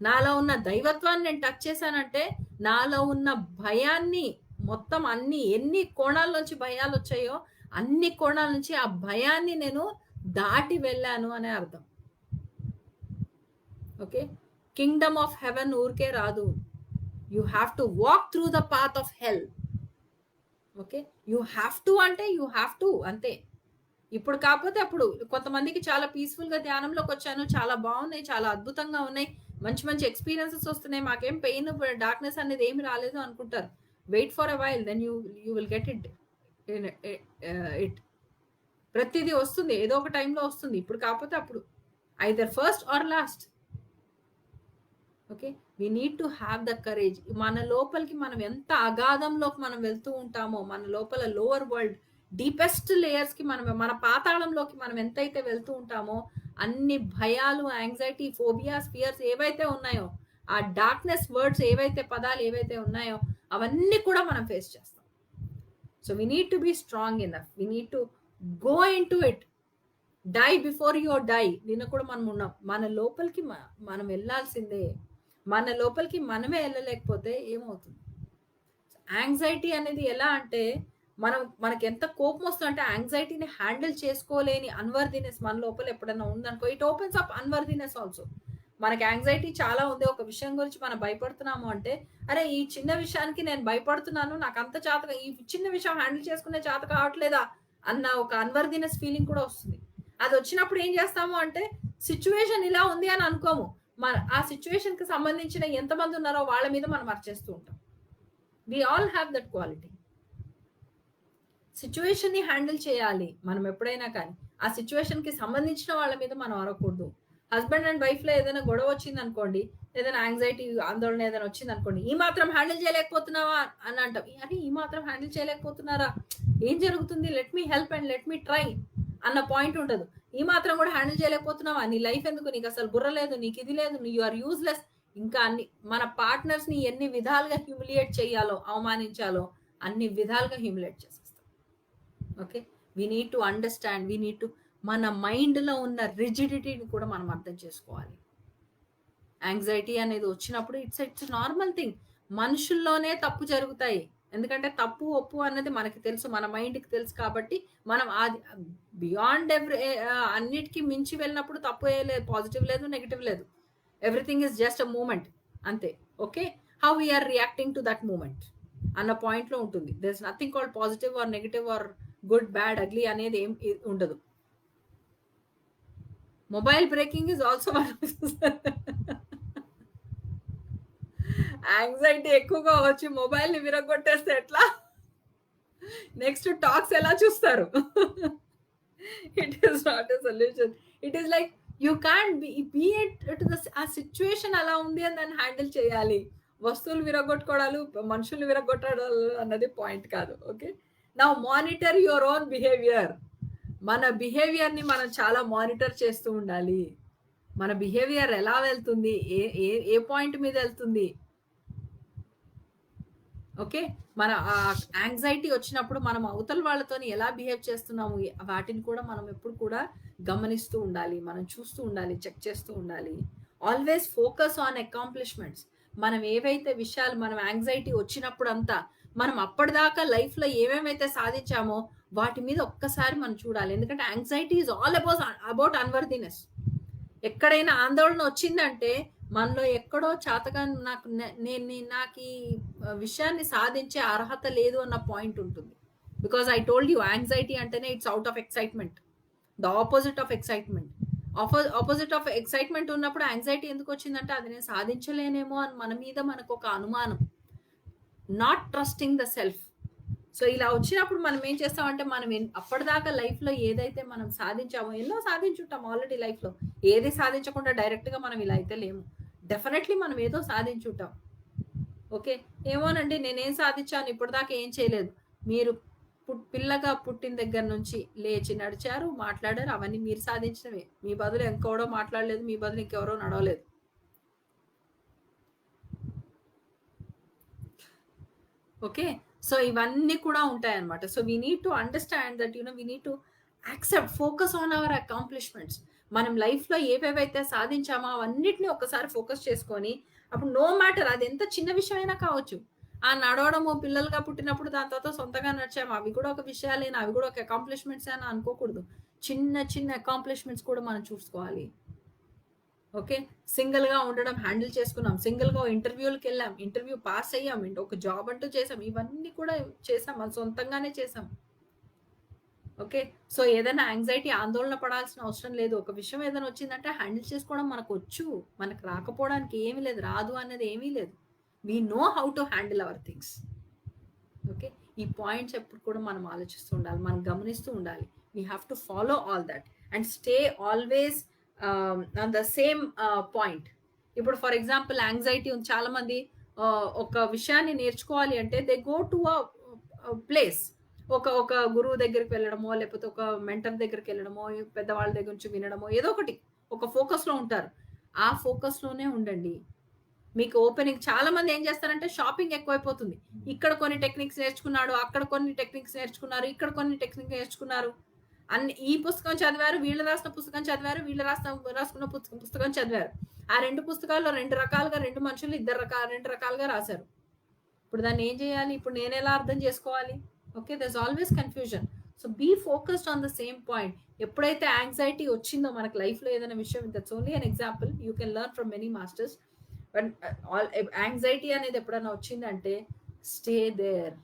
నాలో ఉన్న దైవత్వాన్ని నేను టచ్ చేశానంటే నాలో ఉన్న భయాన్ని మొత్తం ఎన్ని కోణాల నుంచి భయాలొచ్చాయో అన్ని కోణాల నుంచి ఆ భయాన్ని నేను దాటి వెళ్ళాను అనే అర్థం. ఓకే. కింగ్డమ్ ఆఫ్ హెవెన్ ఊరికే రాదు. You have to walk through the path of hell. Okay. You have to అంటే యూ హ్యావ్ టు అంతే. ఇప్పుడు కాకపోతే అప్పుడు కొంతమందికి చాలా పీస్ఫుల్ గా ధ్యానంలోకి వచ్చాను, చాలా బాగున్నాయి, చాలా అద్భుతంగా ఉన్నాయి, మంచి మంచి ఎక్స్పీరియన్సెస్ వస్తున్నాయి, మాకేం పెయిన్ డార్క్నెస్ అనేది ఏమి రాలేదు అనుకుంటారు. Wait for a while, then you will get it. ప్రతిదీ వస్తుంది, ఏదో ఒక టైంలో వస్తుంది. ఇప్పుడు కాకపోతే అప్పుడు, either first or last. Okay. We need to have the courage. మన లోపలికి మనం ఎంత అగాధంలోకి మనం వెళ్తూ ఉంటామో, మన లోపల లోవర్ వరల్డ్ డీపెస్ట్ లేయర్స్ కి మన పాతాళంలోకి మనం ఎంతైతే వెళ్తూ ఉంటామో అన్ని భయాలు, యాంగ్జైటీ, ఫోబియాస్, ఫియర్స్ ఏవైతే ఉన్నాయో, ఆ డార్క్నెస్ వర్డ్స్ ఏవైతే పదాలు ఏవైతే ఉన్నాయో అవన్నీ కూడా మనం ఫేస్ చేస్తాం. So we need to be strong enough. We need to go into it. Die before your die. నిన్న కూడా మనం ఉన్నాం. మన లోపలికి మనం వెళ్ళాల్సిందే. మన లోపలికి మనమే వెళ్ళలేకపోతే ఏమవుతుంది? యాంగ్జైటీ అనేది ఎలా అంటే మనకి ఎంత కోపం వస్తుందంటే యాంగ్జైటీని హ్యాండిల్ చేసుకోలేని అన్వర్దినెస్ మన లోపల ఎప్పుడైనా ఉందనుకో, ఇట్ ఓపెన్స్ అప్ అన్వర్దినెస్ ఆల్సో. మనకి యాంగ్జైటీ చాలా ఉంది, ఒక విషయం గురించి మనం భయపడుతున్నాము అంటే, అరే ఈ చిన్న విషయానికి నేను భయపడుతున్నాను, నాకు అంత చేత, ఈ చిన్న విషయం హ్యాండిల్ చేసుకునే చేత కావట్లేదా అన్న ఒక అన్వర్దినెస్ ఫీలింగ్ కూడా వస్తుంది. అది వచ్చినప్పుడు ఏం చేస్తాము అంటే, సిచ్యువేషన్ ఇలా ఉంది అని అనుకోము, ఆ సిచ్యువేషన్ కి సంబంధించిన ఎంతమంది ఉన్నారో వాళ్ళ మీద మనం అరిచేస్తూ ఉంటాం. We all have that quality. Situation ని హ్యాండిల్ చేయాలి మనం ఎప్పుడైనా కానీ. ఆ సిచ్యువేషన్ కి సంబంధించిన వాళ్ళ మీద మనం అరవకూడదు. హస్బెండ్ అండ్ వైఫ్ లో ఏదైనా గొడవ వచ్చింది అనుకోండి, ఏదైనా యాంగ్జైటీ, ఆందోళన ఏదైనా వచ్చింది అనుకోండి, ఈ మాత్రం హ్యాండిల్ చేయలేకపోతున్నావా అని అంటాం. అరే ఈ మాత్రం హ్యాండిల్ చేయలేకపోతున్నారా, ఏం జరుగుతుంది, let me help and let me try అన్న పాయింట్ ఉండదు. ఈ మాత్రం కూడా హ్యాండిల్ చేయలేకపోతున్నావా, నీ లైఫ్ ఎందుకు, నీకు అసలు బుర్ర లేదు, నీకు ఇది లేదు, యు ఆర్ యూజ్లెస్. ఇంకా మన పార్ట్నర్స్ ని ఎన్ని విధాలుగా హ్యూమిలియేట్ చేయాలో, అవమానించాలో అన్ని విధాలుగా హ్యూమిలియేట్ చేసేస్తాం. Okay. We need to understand, we need to మన మైండ్లో ఉన్న రిజిడిటీని కూడా మనం అర్థం చేసుకోవాలి. యాంగ్జైటీ అనేది వచ్చినప్పుడు ఇట్స్ నార్మల్ థింగ్. మనుషుల్లోనే తప్పు జరుగుతాయి. ఎందుకంటే తప్పు ఒప్పు అన్నది మనకి తెలుసు, మన మైండ్కి తెలుసు. కాబట్టి మనం అది బియాండ్ అన్నిటికీ మించి వెళ్ళినప్పుడు తప్పు ఏ లేదు, పాజిటివ్ లేదు, నెగిటివ్ లేదు. Everything is just a moment అంతే. Okay. How we are reacting to that moment అన్న పాయింట్లో ఉంటుంది. There is nothing called positive or negative or good, bad, ugly అనేది ఏం ఉండదు. Mobile breaking is also anxiety ఎక్కువగా వచ్చి మొబైల్ ని విరగొట్టేస్తే ఎట్లా, నెక్స్ట్ టాక్స్ ఎలా చూస్తారు? It is not a solution. It is like you can be it ఆ సిచ్యువేషన్ అలా ఉంది అని దాన్ని హ్యాండిల్ చేయాలి. వస్తువులు విరగొట్టుకోవడాలు, మనుషులు విరగొట్టడాలు అన్నది పాయింట్ కాదు. Okay. Now monitor your own behaviour. మన బిహేవియర్ ని మనం చాలా మానిటర్ చేస్తూ ఉండాలి. మన బిహేవియర్ ఎలా వెళ్తుంది, ఏ పాయింట్ మీద వెళ్తుంది. ఓకే. మన యాంగ్జైటీ వచ్చినప్పుడు మనం అవతల వాళ్ళతో ఎలా బిహేవ్ చేస్తున్నాము, వాటిని కూడా మనం ఎప్పుడు కూడా గమనిస్తూ ఉండాలి, మనం చూస్తూ ఉండాలి, చెక్ చేస్తూ ఉండాలి. Always focus on accomplishments. మనం ఏవైతే విషయాలు మనం యాంగ్జైటీ వచ్చినప్పుడు అంతా మనం అప్పటిదాకా లైఫ్ లో ఏమేమైతే సాధించామో వాటి మీద ఒక్కసారి మనం చూడాలి. ఎందుకంటే యాంగ్జైటీ ఈజ్ ఆల్ అబౌట్ అన్వర్దినెస్. ఎక్కడైనా ఆందోళన వచ్చిందంటే మనలో ఎక్కడో చాతగా నాకు ఈ విషయాన్ని సాధించే అర్హత లేదు అన్న పాయింట్ ఉంటుంది. Because I told you, anxiety అంటేనే it's out of excitement, the opposite of excitement. Opposite of excitement ఉన్నప్పుడు యాంగ్జైటీ ఎందుకు వచ్చిందంటే అది నేను సాధించలేనేమో అని మన మీద మనకు ఒక అనుమానం. Not trusting the self. So ఇలా వచ్చినప్పుడు మనం ఏం చేస్తామంటే మనం అప్పటిదాకా లైఫ్‌లో ఏదైతే మనం సాధించామో ఎన్నో సాధించుంటాం ఆల్రెడీ లైఫ్‌లో. ఏది సాధించకుండా డైరెక్ట్‌గా మనం ఇలా అయితే లేము. డెఫినైట్‌లీ మనం ఏదో సాధించుంటాం. ఓకే. ఏమోనండి నేనేం సాధించాను ఇప్పటిదాకా ఏం చేయలేదు. మీరు పిల్లగా పుట్టిన దగ్గర నుంచి లేచి నడిచారు, మాట్లాడారు అవన్నీ మీరు సాధించినవే. మీ బదులు ఇంకెవడో మాట్లాడలేదు. మీ బదులు ఇంకెవరో నడవలేదు. ఓకే. సో, ఇవన్నీ కూడా ఉంటాయన్నమాట. So, we need to understand that we need to accept, focus on our accomplishments. మనం లైఫ్‌లో ఏవేవైతే సాధించామో అవన్నిటిని ఒక్కసారి ఫోకస్ చేసుకొని, అప్పుడు నో మ్యాటర్ అది ఎంత చిన్న విషయమైనా కావచ్చు. నడవడము పిల్లలుగా పుట్టినప్పుడు దాని తర్వాత సొంతంగా నడిచాము. అవి కూడా ఒక విషయాలేనా, అవి కూడా ఒక అకాంప్లిష్‌మెంట్స్ అని అనుకోకూడదు. చిన్న చిన్న అకాంప్లిష్‌మెంట్స్ కూడా మనం చూసుకోవాలి. ఓకే. సింగిల్‌గా ఉండడం హ్యాండిల్ చేసుకున్నాం. సింగిల్‌గా ఇంటర్వ్యూలకెళ్ళాం. ఇంటర్వ్యూ పాస్ అయ్యాం. ఒక జాబ్ అంటూ చేసాం. ఇవన్నీ కూడా చేసాం. మన సొంతంగానే చేసాం. ఓకే. సో, ఏదైనా యాంగ్జైటీ ఆందోళన పడాల్సిన అవసరం లేదు. ఒక విషయం ఏదైనా వచ్చిందంటే హ్యాండిల్ చేసుకోవడం మనకొచ్చు. మనకు రాకపోవడానికి ఏమీ లేదు. రాదు అనేది ఏమీ లేదు. We know how to handle our things. Okay. ఈ పాయింట్స్ ఎప్పుడు కూడా మనం ఆలోచిస్తూ ఉండాలి. మనం గమనిస్తూ ఉండాలి. We have to follow all that and stay always on the same point. ఇప్పుడు ఫర్ ఎగ్జాంపుల్ యాంగ్జైటీ ఉంది. చాలా మంది ఒక విషయాన్ని నేర్చుకోవాలి అంటే దే గో టు ప్లేస్. ఒక గురువు దగ్గరికి వెళ్ళడమో, లేకపోతే ఒక మెంటర్ దగ్గరికెళ్ళడమో, పెద్దవాళ్ళ దగ్గర నుంచి వినడమో ఏదో ఒకటి. ఒక ఫోకస్‌లో ఉంటారు. ఆ ఫోకస్‌లోనే ఉండండి. మీకు ఓపెనింగ్ చాలా మంది ఏం చేస్తారంటే షాపింగ్ ఎక్కువైపోతుంది. ఇక్కడ కొన్ని టెక్నిక్స్ నేర్చుకున్నాడు. అక్కడ కొన్ని టెక్నిక్స్ నేర్చుకున్నారు. ఇక్కడ కొన్ని టెక్నిక్ నేర్చుకున్నారు. ఈ పుస్తకం చదివారు. వీళ్ళు రాసిన పుస్తకం చదివారు. వీళ్ళు రాసుకున్న పుస్తకం చదివారు. ఆ 2 పుస్తకాల్లో 2 రకాలుగా 2 మనుషులు 2 రకాలుగా రాసారు. ఇప్పుడు దాన్ని ఏం చేయాలి? ఇప్పుడు నేనెలా అర్థం చేసుకోవాలి? Okay. There's always confusion. So, be focused on the same point. ఎప్పుడైతే యాంగ్జైటీ వచ్చిందో మనకు లైఫ్‌లో ఏదైనా విషయం that's only an example. You can learn from many masters. But anxiety అనేది ఎప్పుడైనా వచ్చిందంటే స్టే దేర్.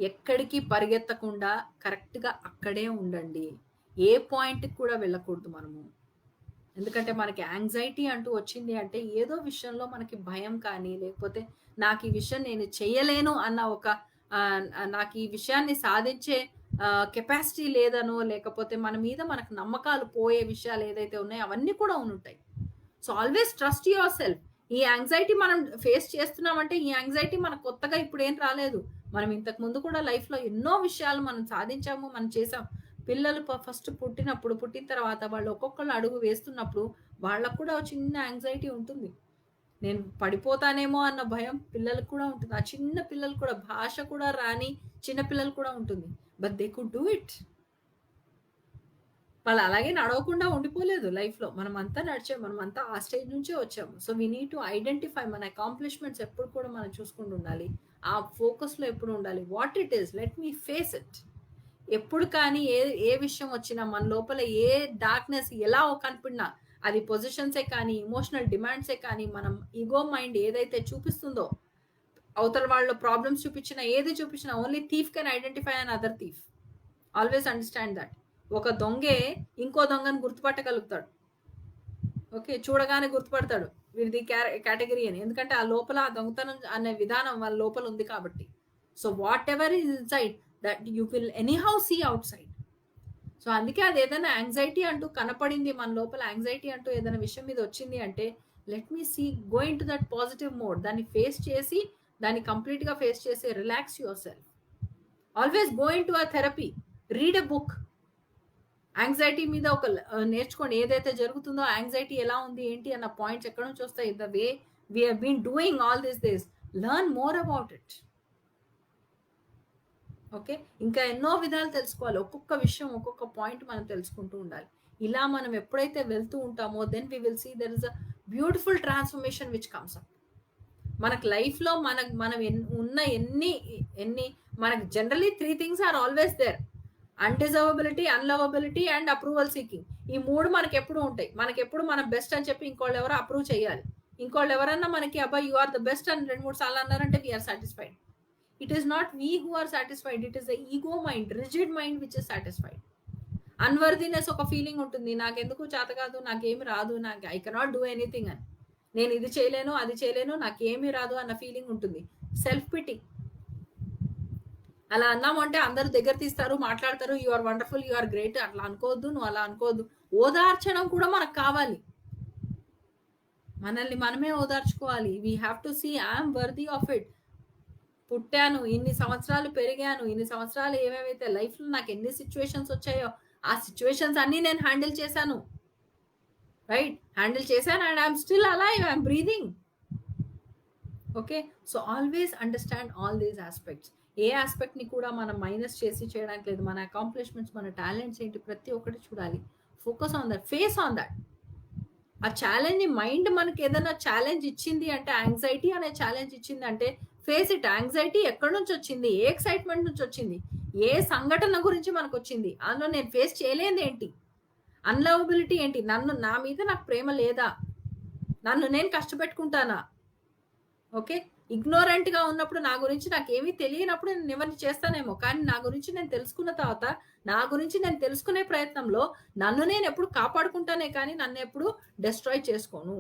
ఎక్కడికి పరిగెత్తకుండా కరెక్ట్‌గా అక్కడే ఉండండి. ఏ పాయింట్‌కి కూడా వెళ్ళకూడదు మనము. ఎందుకంటే మనకి యాంగ్జైటీ అంటూ వచ్చింది అంటే ఏదో విషయంలో మనకి భయం కానీ, లేకపోతే నాకు ఈ విషయం నేను చేయలేను అన్న ఒక నాకు ఈ విషయాన్ని సాధించే కెపాసిటీ లేదనో, లేకపోతే మన మీద మనకు నమ్మకాలు పోయే విషయాలు ఏదైతే ఉన్నాయో అవన్నీ కూడా ఉండుంటాయి. So, always trust yourself. ఈ యాంగ్జైటీ మనం ఫేస్ చేస్తున్నామంటే ఈ యాంగ్జైటీ మనకు కొత్తగా ఇప్పుడేం రాలేదు. మనం ఇంతకు ముందు కూడా లైఫ్‌లో ఎన్నో విషయాలు మనం సాధించాము, మనం చేసాం. పిల్లలు ఫస్ట్ పుట్టిన తర్వాత వాళ్ళు ఒక్కొక్కళ్ళు అడుగు వేస్తున్నప్పుడు వాళ్ళకి కూడా ఒక చిన్న యాంగ్జైటీ ఉంటుంది. నేను పడిపోతానేమో అన్న భయం పిల్లలకి కూడా ఉంటుంది. ఆ చిన్న పిల్లలు కూడా భాష కూడా రాని చిన్న పిల్లలు కూడా ఉంటుంది. But they could do it. వాళ్ళు అలాగే నడవకుండా ఉండిపోలేదు లైఫ్‌లో. మనమంతా నడిచాం. మనమంతా ఆ స్టేజ్ నుంచే వచ్చాము. So, we need to identify మన అకాంప్లిష్‌మెంట్స్ ఎప్పుడు కూడా మనం చూసుకుంటూ ఉండాలి. ఆ ఫోకస్‌లో ఎప్పుడు ఉండాలి. What it is let me face it. ఎప్పుడు కానీ ఏ ఏ విషయం వచ్చినా మన లోపల ఏ డార్క్‌నెస్ ఎలా కనపడినా అది పొజిషన్సే కానీ, ఎమోషనల్ డిమాండ్సే కానీ, మనం ఇగో మైండ్ ఏదైతే చూపిస్తుందో, అవతల వాళ్ళు ప్రాబ్లమ్స్ చూపించినా, ఏది చూపించినా only thief can identify an other thief. Always understand that. ఒక దొంగే ఇంకో దొంగని గుర్తుపట్టగలుగుతాడు. ఓకే. చూడగానే గుర్తుపడతాడు. వీడిది కేటగరీ అని. ఎందుకంటే ఆ లోపల ఆ దొంగతనం అనే విధానం వాళ్ళ లోపల ఉంది కాబట్టి. So, whatever is inside that you will anyhow see outside. So, అందుకే అదేదైనా యాంగ్జైటీ అంటూ కనపడింది మన లోపల యాంగ్జైటీ అంటూ ఏదైనా విషయం మీద వచ్చింది అంటే let me see go into that positive mode. దాన్ని ఫేస్ చేసి దాన్ని కంప్లీట్‌గా ఫేస్ చేసి relax yourself. Always go into a therapy. Read a book. Anxiety మీద నేర్చుకోండి. ఏదైతే జరుగుతుందో యాంగ్జైటీ ఎలా ఉంది? ఏంటి? అన్న పాయింట్స్ ఎక్కడి నుంచి వస్తాయి? The way we have been doing all this. Learn more about it. Okay. ఇంకా ఎన్నో విధాలు తెలుసుకోవాలి. ఒక్కొక్క విషయం, ఒక్కొక్క పాయింట్ మనం తెలుసుకుంటూ ఉండాలి. ఇలా మనం ఎప్పుడైతే వెళ్తూ ఉంటామో then we will see there is a beautiful transformation which comes up. మనకు లైఫ్‌లో మనం ఉన్న ఎన్ని మనకు generally 3 things are always there. Undeservability, unlovability and approval seeking. ఈ 3 మనకెప్పుడూ ఉంటాయి. మనకెప్పుడు మనం బెస్ట్ అని చెప్పి ఇంకోళ్ళెవరో అప్రూవ్ చేయాలి. ఇంకోళ్ళెవరన్నా మనకి అబ్బా! యూ ఆర్ ద బెస్ట్ అని 2, 3 సార్లు అన్నారంటే we are satisfied. It is not we who are satisfied. It is the ego mind, rigid mind which is satisfied. Unworthiness ఒక ఫీలింగ్ ఉంటుంది. నాకెందుకు చేత కాదు, నాకేమి రాదు, ఐ కెనాట్ డూ ఎనీథింగ్ అని. నేను ఇది చేయలేను, అది చేయలేను, నాకేమీ రాదు అన్న ఫీలింగ్ ఉంటుంది. Self pity. అలా అన్నామంటే అందరూ దగ్గర తీస్తారు, మాట్లాడతారు. You are wonderful, you are great అట్లా అనుకోవద్దు. నువ్వు అలా అనుకోవద్దు. ఓదార్చడం కూడా మనకు కావాలి. మనల్ని మనమే ఓదార్చుకోవాలి. We have to see I am worthy of it. పుట్టాను, ఇన్ని సంవత్సరాలు పెరిగాను, ఇన్ని సంవత్సరాలు ఏవేవైతే లైఫ్‌లో నాకు ఎన్ని సిట్యుయేషన్స్ వచ్చాయో, ఆ సిట్యుయేషన్స్ అన్నీ నేను హ్యాండిల్ చేశాను. రైట్? హ్యాండిల్ చేశాను and I am still alive. I am breathing. Okay. So always understand all these aspects. ఏ ఆస్పెక్ట్‌ని కూడా మనం మైనస్ చేసి చేయడానికి లేదు. మన అకాంప్లిష్‌మెంట్స్, మన టాలెంట్స్ ఏంటి ప్రతి ఒక్కటి చూడాలి. Focus on that. Face on that. ఆ ఛాలెంజ్‌ని మైండ్ మనకి ఏదైనా ఛాలెంజ్ ఇచ్చింది అంటే, యాంగ్జైటీ అనే ఛాలెంజ్ ఇచ్చింది అంటే ఫేస్ ఇట్. యాంగ్జైటీ ఎక్కడి నుంచి వచ్చింది? ఏ ఎక్సైట్‌మెంట్ నుంచి వచ్చింది? ఏ సంఘటన గురించి మనకొచ్చింది? అందులో నేను ఫేస్ చేయలేనిదేంటి? అన్‌లవబిలిటీ ఏంటి? నా మీద నాకు ప్రేమ లేదా? నన్ను నేను కష్టపెట్టుకుంటానా? ఓకే. ఇగ్నోరెంట్‌గా ఉన్నప్పుడు నా గురించి నాకేమీ తెలియనప్పుడు నేను ఎవరిని చేస్తానేమో. కానీ నా గురించి నేను తెలుసుకున్న తర్వాత, నా గురించి నేను తెలుసుకునే ప్రయత్నంలో నన్ను నేనెప్పుడు కాపాడుకుంటానే కానీ నన్నెప్పుడు డెస్ట్రాయ్ చేసుకోను.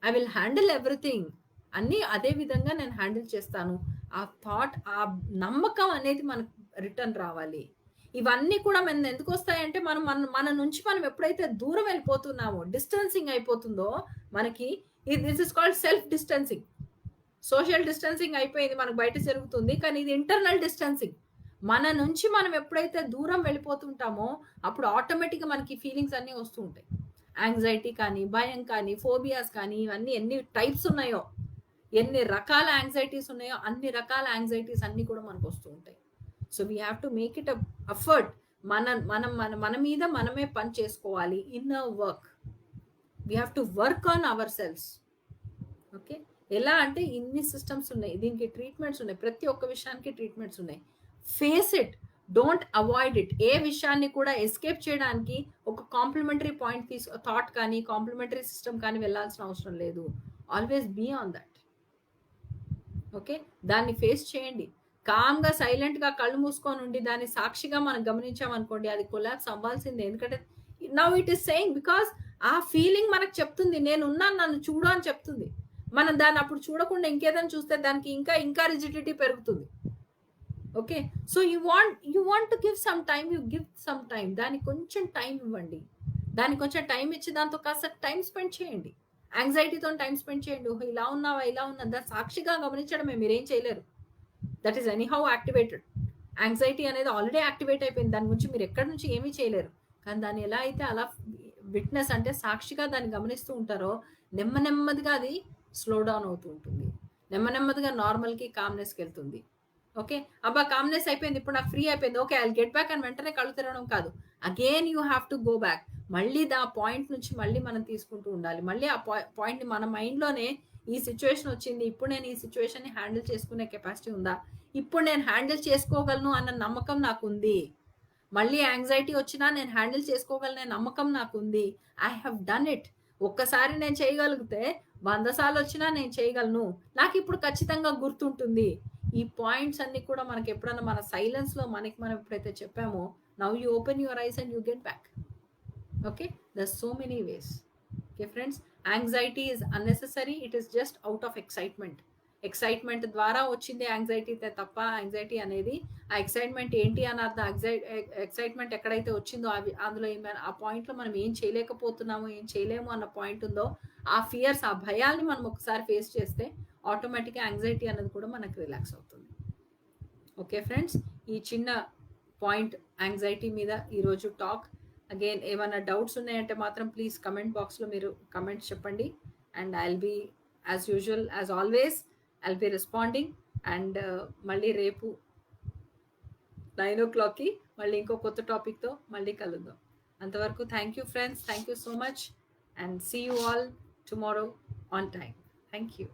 I will handle everything. అన్నీ అదే విధంగా నేను హ్యాండిల్ చేస్తాను. ఆ థాట్, ఆ నమ్మకం అనేది మనకు రిటర్న్ రావాలి. ఇవన్నీ కూడా ఎందుకొస్తాయంటే మనం మన నుంచి మనం ఎప్పుడైతే దూరం వెళ్ళిపోతున్నామో, డిస్టెన్సింగ్ అయిపోతుందో మనకి this is called self distancing. Social distancing అయిపోయింది. మనకు బయట జరుగుతుంది. కానీ ఇది ఇంటర్నల్ డిస్టెన్సింగ్. మన నుంచి మనం ఎప్పుడైతే దూరం వెళ్ళిపోతుంటామో అప్పుడు ఆటోమేటిక్‌గా మనకి ఫీలింగ్స్ అన్నీ వస్తూ ఉంటాయి. యాంగ్జైటీ కానీ, భయం కానీ, ఫోబియాస్ కానీ ఇవన్నీ ఎన్ని టైప్స్ ఉన్నాయో, ఎన్ని రకాల యాంగ్జైటీస్ ఉన్నాయో అన్ని రకాల యాంగ్జైటీస్ అన్నీ కూడా మనకొస్తూ ఉంటాయి. So we have to make it effort. మన మీద మనమే పని చేసుకోవాలి. Inner work. We have to work on hour selves. Okay. ఎలా అంటే ఇన్ని సిస్టమ్స్ ఉన్నాయి. దీనికి ట్రీట్మెంట్స్ ఉన్నాయి. ప్రతి ఒక్క విషయానికి ట్రీట్మెంట్స్ ఉన్నాయి. Face it. Don't avoid it. ఏ విషయాన్ని కూడా ఎస్కేప్ చేయడానికి ఒక కాంప్లిమెంటరీ పాయింట్ థాట్ కానీ, కాంప్లిమెంటరీ సిస్టమ్ కానీ వెళ్ళాల్సిన అవసరం లేదు. Always be on that. Okay. దాన్ని ఫేస్ చేయండి. కామ్‌గా, సైలెంట్‌గా కళ్ళు మూసుకొని ఉండి దాన్ని సాక్షిగా మనం గమనించామనుకోండి అది కొలాప్స్ అవ్వాల్సిందే. ఎందుకంటే now it is saying because ఆ ఫీలింగ్ మనకు చెప్తుంది. నేనున్నాను, నన్ను చూడు అని చెప్తుంది. మనం దాన్ని అప్పుడు చూడకుండా ఇంకేదైనా చూస్తే దానికి ఇంకా రిజిడిటీ పెరుగుతుంది. Okay. So you want to give some time. You give some time. దానికి కొంచెం టైం ఇవ్వండి. దానికి కొంచెం టైం ఇచ్చి దాంతో కాస్త టైం స్పెండ్ చేయండి. యాంగ్జైటీతో టైం స్పెండ్ చేయండి. ఓహో! ఇలా ఉన్నావా? ఇలా ఉన్నా దాన్ని సాక్షిగా గమనించడమే. మీరేం చేయలేరు. That is anyhow activated. Anxiety అనేది ఆల్రెడీ యాక్టివేట్ అయిపోయింది. దాని గురించి మీరు ఎక్కడి నుంచి ఏమీ చేయలేరు. కానీ దాన్ని ఎలా అయితే అలా విట్నెస్ అంటే సాక్షిగా దాన్ని గమనిస్తూ ఉంటారో నెమ్మదిగా అది స్లో డౌన్ అవుతూ ఉంటుంది. నెమ్మదిగా నార్మల్‌కి, కామ్‌నెస్‌కి వెళ్తుంది. ఓకే. అబ్బా! కామ్‌నెస్ అయిపోయింది. ఇప్పుడు నాకు ఫ్రీ అయిపోయింది. Okay. I will get back అని వెంటనే కళ్ళు తెరవడం కాదు. Again you have to go back. మళ్ళీ పాయింట్ నుంచి మళ్ళీ మనం తీసుకుంటూ ఉండాలి. మళ్ళీ ఆ పాయింట్‌ని మన మైండ్‌లోనే ఈ సిట్యుయేషన్ వచ్చింది. ఇప్పుడు నేను ఈ సిట్యుయేషన్‌ని హ్యాండిల్ చేసుకునే కెపాసిటీ ఉందా? ఇప్పుడు నేను హ్యాండిల్ చేసుకోగలను అన్న నమ్మకం నాకుంది. మళ్ళీ యాంగ్జైటీ వచ్చినా నేను హ్యాండిల్ చేసుకోగలనే నమ్మకం నాకుంది. I have done it. ఒక్కసారి నేను చేయగలిగితే 100 సార్లు వచ్చినా నేను చేయగలను. నాకిప్పుడు ఖచ్చితంగా గుర్తుంటుంది. ఈ పాయింట్స్ అన్నీ కూడా మనకి ఎప్పుడన్నా మన సైలెన్స్‌లో మనకి మనం ఎప్పుడైతే చెప్పామో now you open your eyes and you get back. Okay. There so many ways. Okay friends. Anxiety is unnecessary. It is just out of excitement. Excitement ద్వారా వచ్చిందే యాంగ్జైటీ తప్ప యాంగ్జైటీ అనేది ఆ ఎక్సైట్‌మెంట్ ఏంటి అని అర్థం. ఎక్సైట్‌మెంట్ ఎక్కడైతే వచ్చిందో అందులో ఆ పాయింట్‌లో మనం ఏం చేయలేకపోతున్నాము, ఏం చేయలేము అన్న పాయింట్ ఉందో ఆ ఫియర్స్, ఆ భయాల్ని మనం ఒకసారి ఫేస్ చేస్తే ఆటోమేటిక్‌గా యాంగ్జైటీ అనేది కూడా మనకు రిలాక్స్ అవుతుంది. Okay friends. ఈ చిన్న పాయింట్ యాంగ్జైటీ మీద ఈరోజు టాక్. అగైన్ ఏమైనా డౌట్స్ ఉన్నాయంటే మాత్రం ప్లీజ్ కమెంట్ బాక్స్‌లో మీరు కమెంట్స్ చెప్పండి. And I will be as usual as always I will be responding. And మళ్ళీ రేపు 9:00కి మళ్ళీ ఇంకో కొత్త టాపిక్‌తో మళ్ళీ కలుద్దాం. అంతవరకు thank you friends. Thank you so much and see you all tomorrow on time. Thank you.